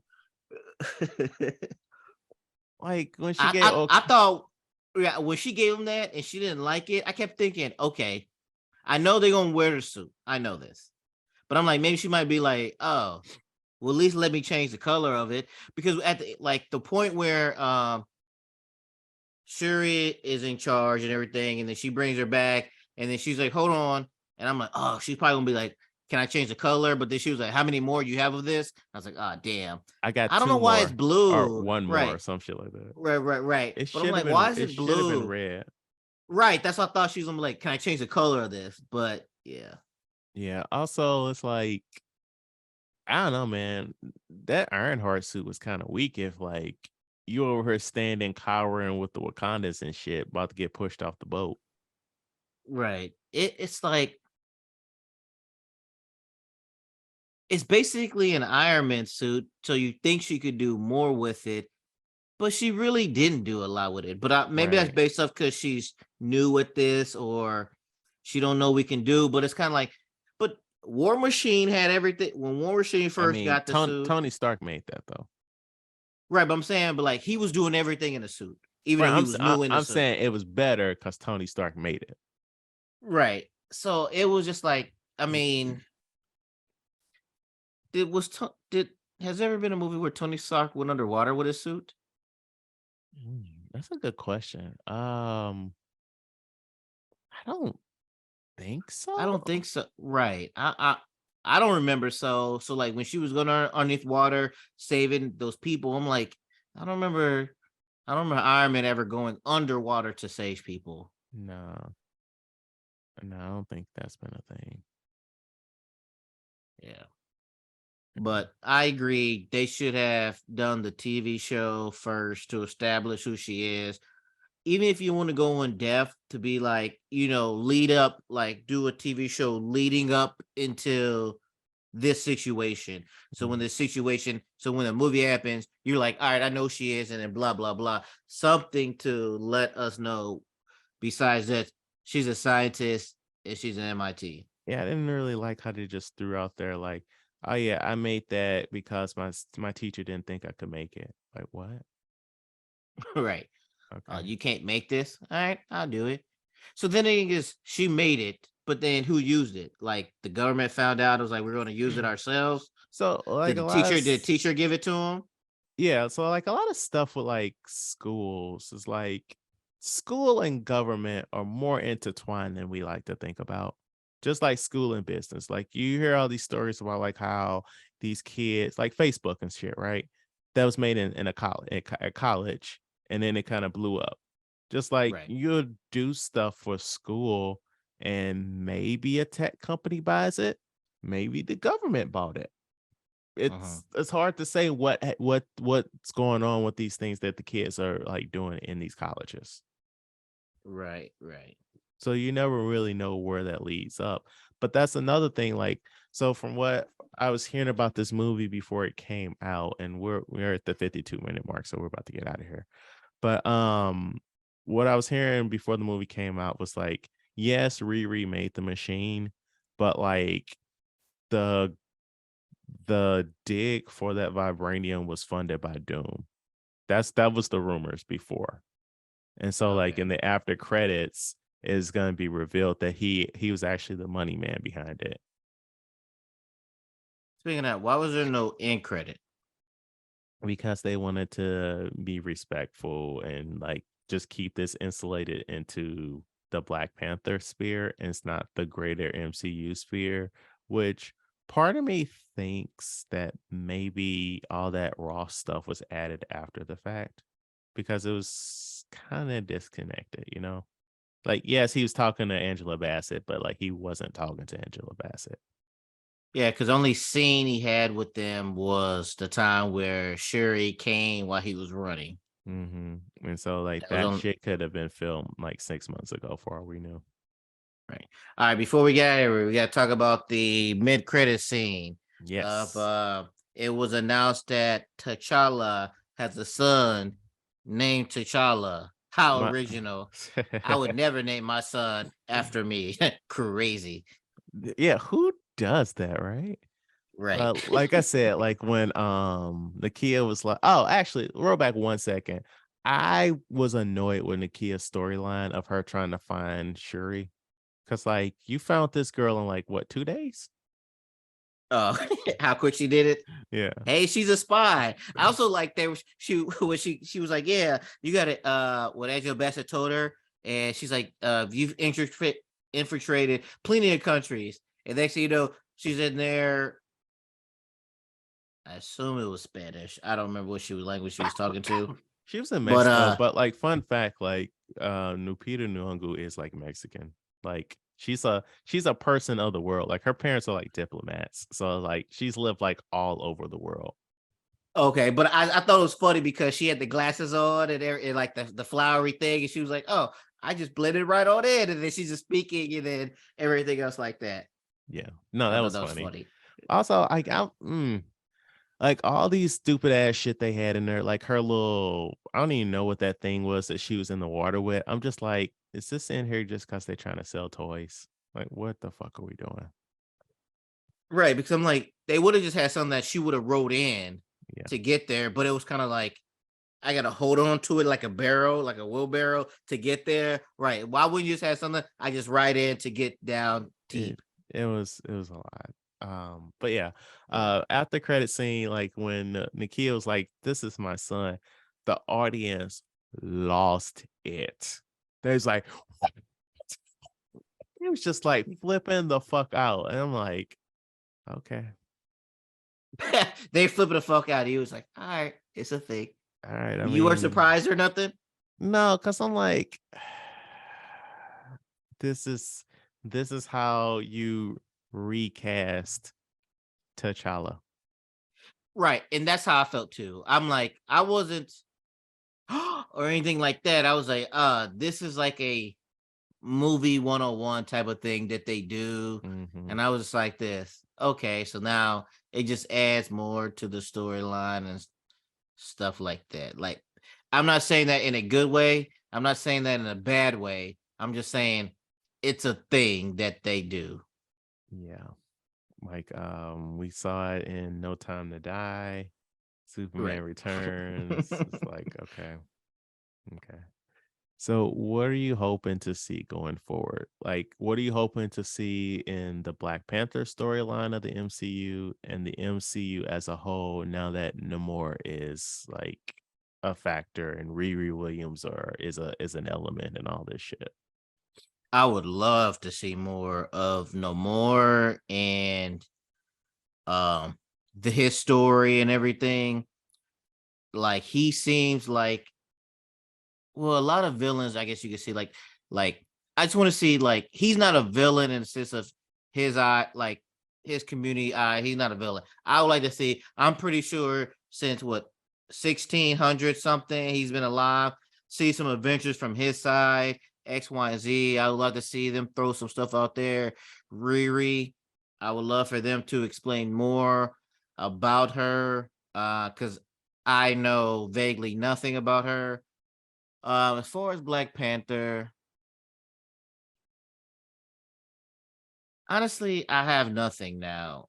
Like when she gave I okay, thought, yeah, when she gave him that and she didn't like it, I kept thinking, okay, I know they're gonna wear the suit. I know this. But I'm like, maybe she might be like, oh, well, at least let me change the color of it. Because at the point where Shuri is in charge and everything, and then she brings her back, and then she's like, hold on. And I'm like, oh, she's probably gonna be like, can I change the color? But then she was like, how many more you have of this? I was like, oh damn. I got I don't know two why it's more or blue. one more or Right. some shit like that. Right. But I'm like, why is It it should have been blue? red. Right. That's what I thought she was gonna be like, can I change the color of this? But yeah. Yeah. Also, it's like I don't know, man. That Ironheart suit was kind of weak. If like you over here standing cowering with the Wakandas and shit, about to get pushed off the boat. Right. It's like it's basically an Iron Man suit, so you think she could do more with it, but she really didn't do a lot with it. But maybe that's Right. based off because she's new with this, or she don't know we can do. But it's kind of like, but War Machine had everything when War Machine I first mean, got the suit, Tony Stark made that though. right? But I'm saying, but like he was doing everything in the suit, even Right. though he was new in the I'm suit, saying it was better because Tony Stark made it. right? So it was just like, I mean, did has there ever been a movie where Tony Stark went underwater with his suit? That's a good question. I don't think I don't so. think so. Right. I don't remember. So like when she was going underneath water saving those people, I'm like, I don't remember. I don't remember Iron Man ever going underwater to save people. No, no, I don't think that's been a thing. Yeah. But I agree. They should have done the TV show first to establish who she is. Even if you want to go in depth to be like, lead up, like do a TV show leading up into this situation. So when Mhm. the situation, so when the movie happens, you're like, all right, I know she is, and then blah blah blah. Something to let us know. Besides that, she's a scientist and she's an MIT. Yeah, I didn't really like how they just threw out there like, "Oh yeah, I made that because my teacher didn't think I could make it." Like what? Right. Okay. You can't make this. All right, I'll do it. So then it is she made it, but then who used it? Like the government found out. It was like we're going to use it ourselves. So like Did a the lot of teacher? Did the teacher give it to him? yeah, so like a lot of stuff with like schools is like school and government are more intertwined than we like to think about. Just like school and business. Like you hear all these stories about like how these kids like Facebook and shit, right? That was made in a college at college and then it kind of blew up. Just like Right. you'll do stuff for school and maybe a tech company buys it, maybe the government bought it. Uh-huh. It's hard to say what's going on with these things that the kids are like doing in these colleges. Right. Right. So you never really know where that leads up. But that's another thing. Like, so from what I was hearing about this movie before it came out, and we're at the 52-minute mark, so we're about to get out of here. But what I was hearing before the movie came out was like, yes, Riri made the machine, but like the the dig for that vibranium was funded by Doom. That was the rumors before. And so like in Okay. the after credits is going to be revealed that he was actually the money man behind it Speaking of that, why was there no end credit? because they wanted to be respectful and like just keep this insulated into the Black Panther sphere and it's not the greater MCU sphere, which part of me thinks that maybe all that raw stuff was added after the fact because it was kind of disconnected, you know? Like, yes, he was talking to Angela Bassett, but like he wasn't talking to Angela Bassett. Yeah, because only scene he had with them was the time where Shuri came while he was running. And so like That was that on shit could have been filmed like 6 months ago for all we knew. right. All right, before we get out of here, we gotta talk about the mid-credit scene of Yes. it was announced that T'Challa has a son named T'Challa. How My original. I would never name my son after me. Crazy. yeah, who does that, right? Right. But like I said, like when Nakia was like, oh, actually, roll back 1 second. I was annoyed with Nakia's storyline of her trying to find Shuri. Cause like you found this girl in like what 2 days? uh how quick she did it. Yeah. Hey, she's a spy. I also like there was she when she was like, yeah, you got it. What Angela Bassett told her, and she's like, you've infiltrated plenty of countries, and next thing you know, she's in there. I assume it was Spanish. I don't remember what language she was talking to, She was in but Mexico, but like fun fact, like Lupita Nyong'o is like Mexican. Like she's a person of the world. Like her parents are like diplomats. So like she's lived like all over the world. okay, but I thought it was funny because she had the glasses on and like the flowery thing, and she was like, "Oh, I just blended right on in," and then she's just speaking, and then everything else like that. Yeah. No, I that thought was that was funny. funny. Also, Like all these stupid ass shit they had in there, like her little, I don't even know what that thing was that she was in the water with. I'm just like, is this in here just because they're trying to sell toys? Like, what the fuck are we doing? Right, because I'm like, they would have just had something that she would have rode in Yeah, to get there, but it was kind of like I gotta hold on to it like a barrel, like a wheelbarrow to get there. Right. Why wouldn't you just have something I just ride in to get down it deep? it was a lot. But yeah, Yeah. after credit scene, like when Nakia was like, "This is my son," the audience lost it. There's like, it was just like flipping the fuck out, and I'm like, okay, They flipping the fuck out of you. It's like, all right, it's a thing. all right. I You weren't mean, surprised or nothing? no, because I'm like, this is this is how you recast T'Challa. Right. And that's how I felt too. I'm like, I wasn't or anything like that. I was like, this is like a movie 101 type of thing that they do. Hmm. And I was just like this. Okay, so now it just adds more to the storyline and stuff like that. Like, I'm not saying that in a good way. I'm not saying that in a bad way. I'm just saying it's a thing that they do. Yeah. Like, we saw it in No Time to Die, Right. Superman Returns. It's like, okay, okay. So, what are you hoping to see going forward? Like, what are you hoping to see in the Black Panther storyline of the MCU and the MCU as a whole now that Namor is like a factor and Riri Williams are is an element and all this shit? I would love to see more of No More and um his story and everything. Like he seems like well, a lot of villains, I guess you could see like I just want to see like he's not a villain in the sense of his eye, like his community eye. He's not a villain. I would like to see. I'm pretty sure since what 1600 something he's been alive. See some adventures from his side, X, Y, and Z. I would love to see them throw some stuff out there. Riri, I would love for them to explain more about her, because I know vaguely nothing about her. As far as Black Panther, honestly, I have nothing now.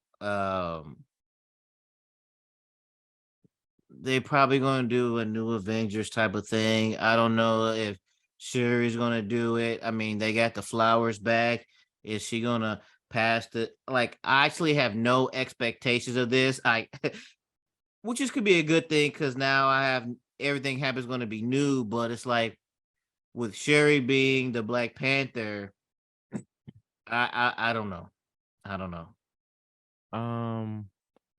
They probably gonna do a new Avengers type of thing. I don't know if Shuri's gonna do it. I mean, they got the flowers back. Is she gonna pass the like I actually have no expectations of this. I which is could be a good thing because now I have everything happens gonna be new, but it's like with Shuri being the Black Panther, I don't know. I don't know. Um,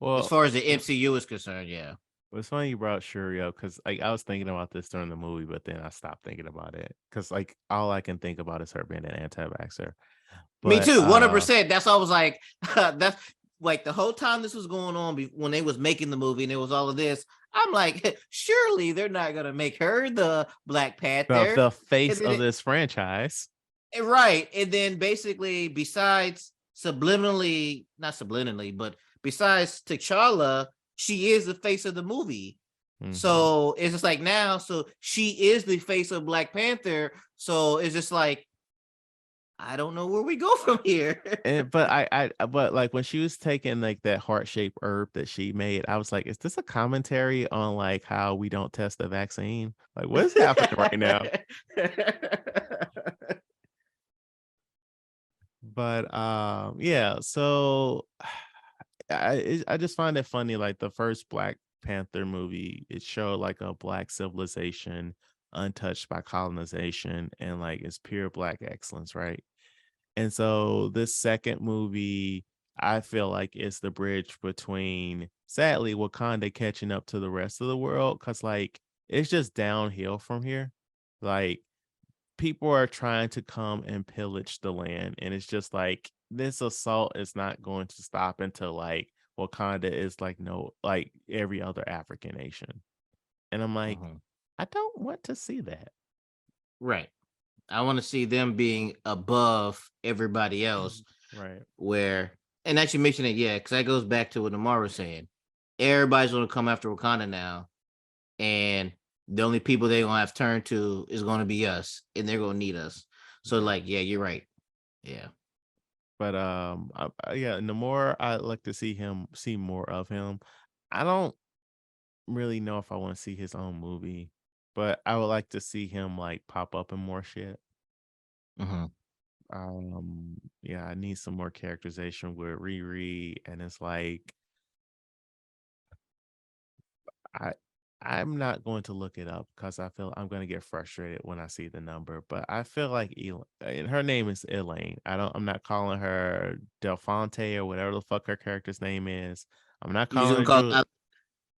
As well, far as the MCU is concerned, yeah. it's funny you brought Shuri up because like I was thinking about this during the movie, but then I stopped thinking about it because like all I can think about is her being an anti-vaxxer. Me But too, 100%. That's why I was like, that's like the whole time this was going on when they was making the movie and it was all of this. I'm like, surely they're not gonna make her the Black Panther. the And face then of this franchise. right, and then basically, besides subliminally, not subliminally, but besides T'Challa, she is the face of the movie. Hmm. So it's just like now, so she is the face of Black Panther. So it's just like I don't know where we go from here. And but but like when she was taking like that heart-shaped herb that she made, I was like, is this a commentary on like how we don't test the vaccine? Like what is happening right now? But yeah, so I just find it funny like the first Black Panther movie, it showed like a black civilization untouched by colonization and like it's pure black excellence, right? And so this second movie, I feel like it's the bridge between sadly Wakanda catching up to the rest of the world because like it's just downhill from here. Like people are trying to come and pillage the land, and it's just like this assault is not going to stop until like Wakanda is like no like every other African nation. And I'm like, Mhm. I don't want to see that. Right. I want to see them being above everybody else. Right. Where and actually mention it, yeah, because that goes back to what Amar was saying. everybody's gonna come after Wakanda now, and the only people they're gonna have turned to is gonna be us, and they're gonna need us. So Yeah. like, yeah, you're right. Yeah. But yeah, and the more I like to see more of him, I don't really know if I want to see his own movie, but I would like to see him like pop up in more shit. Hmm. Yeah, I need some more characterization with Riri, and it's like I I'm not going to look it up because I feel I'm going to get frustrated when I see the number. But I feel like and her name is Elaine. I'm not calling her Delfonte or whatever the fuck her character's name is. I'm not You just calling gonna her call Julie.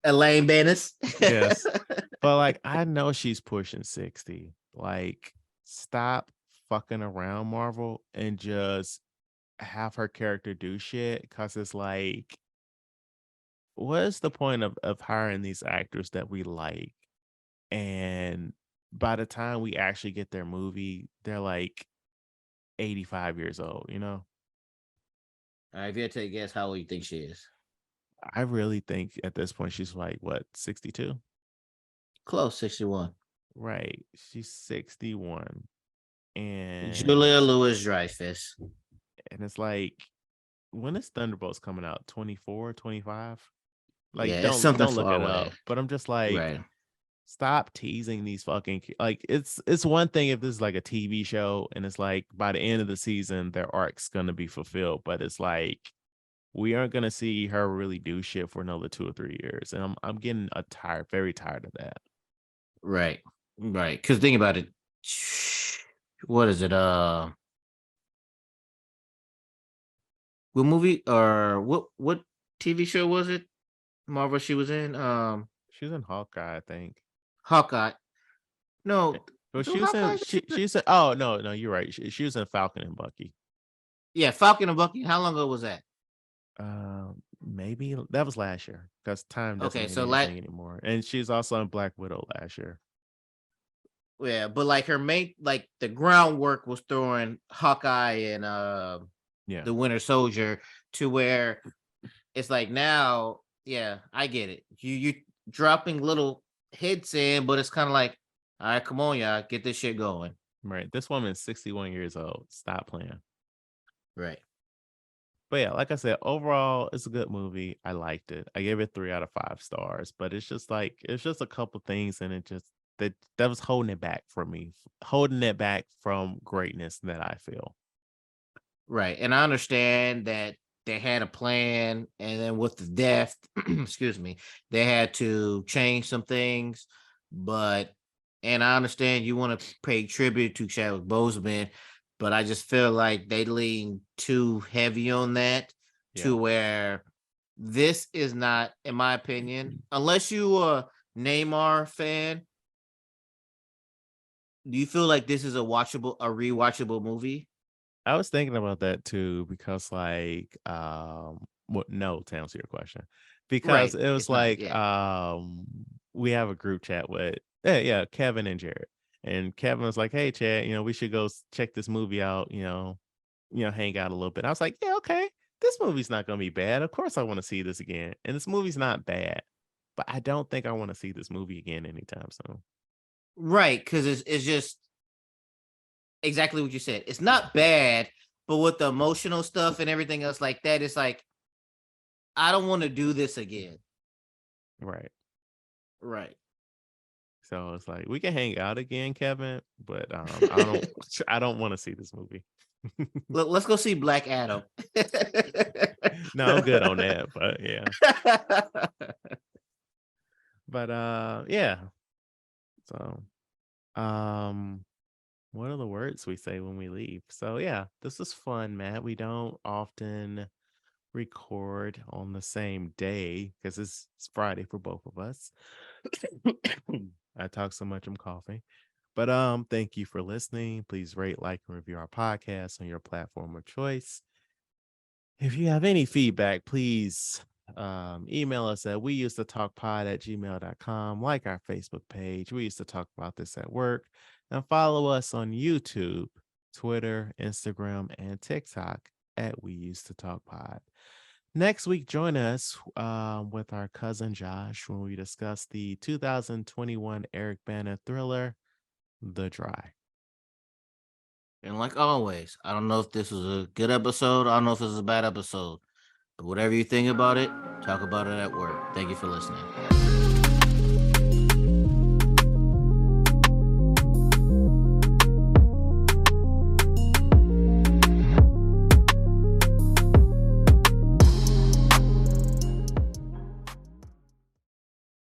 Elaine Bennis? Yes, but like I know she's pushing 60. Like, stop fucking around, Marvel, and just have her character do shit. Because it's like, what's the point of hiring these actors that we like? And by the time we actually get their movie, they're like 85 years old, you know? All right, if you had to take a guess, how old you think she is? I really think at this point she's like what, 62? Close, 61. Right. She's 61. And Julia Louis Dreyfus. it's like, when is Thunderbolts coming out? 24, 25? Like, Yeah, it's something don't look far it away. up. But I'm just like, Right. stop teasing these fucking like it's one thing if this is like a TV show and it's like by the end of the season their arc's gonna be fulfilled, but it's like we aren't gonna see her really do shit for another 2 or 3 years, and I'm getting very tired of that. Right. Right. Because think about it. What is it? What movie or what TV show was it? Marvel she was in? She was in Hawkeye, I think. Hawkeye. Eh, No, well, do she was in Hawkeye get shit? she said, oh no, you're right. She was in Falcon and Bucky. Yeah, Falcon and Bucky. How long ago was that? Maybe that was last year because time doesn't Okay, mean so like, anything anymore. And she's also in Black Widow last year. yeah, but like her main, like the groundwork was throwing Hawkeye and Yeah. the Winter Soldier to where it's like now, yeah, I get it. You dropping little hits in, but it's kind of like, all right, come on, y'all, get this shit going. Right. This woman's 61 years old. Stop playing. Right. But yeah, like I said, overall, it's a good movie. I liked it. I gave it 3 out of 5 stars. But it's just like it's just a couple things, and it just that was holding it back for me, holding it back from greatness that I feel. Right. And I understand that they had a plan and then with the death, excuse me, they had to change some things. But and I understand you want to pay tribute to Chadwick Boseman, but I just feel like they lean too heavy on that Yeah. to where this is not, in my opinion, unless you a Neymar fan, do you feel like this is a rewatchable movie? I was thinking about that too because like what no to answer your question. Because Right. it was It's not, like yeah. we have a group chat with yeah, Kevin and Jared. And Kevin was like, "Hey Chad, we should go check this movie out, hang out a little bit." I was like, "Yeah, okay. This movie's not going to be bad. Of course I want to see this again." And this movie's not bad. But I don't think I want to see this movie again anytime soon. Right, because it's just exactly what you said. It's not bad, but with the emotional stuff and everything else like that, it's like I don't want to do this again. Right. Right. So it's like we can hang out again, Kevin, but I don't I don't want to see this movie. Let's go see Black Adam. No, I'm good on that, but yeah. But yeah. So what are the words we say when we leave? So yeah, this is fun, Matt. We don't often record on the same day because it's Friday for both of us. I talk so much I'm coughing. But thank you for listening. Please rate, like, and review our podcast on your platform of choice. If you have any feedback, please email us at we used to talk pod@gmail.com, like our Facebook page. We used to talk about this at work, and follow us on YouTube, Twitter, Instagram, and TikTok at we used to talk pod. Next week, join us with our cousin Josh when we discuss the 2021 Eric Bana thriller, The Dry. And like always, I don't know if this was a good episode. I don't know if this was a bad episode. But whatever you think about it, talk about it at work. Thank you for listening.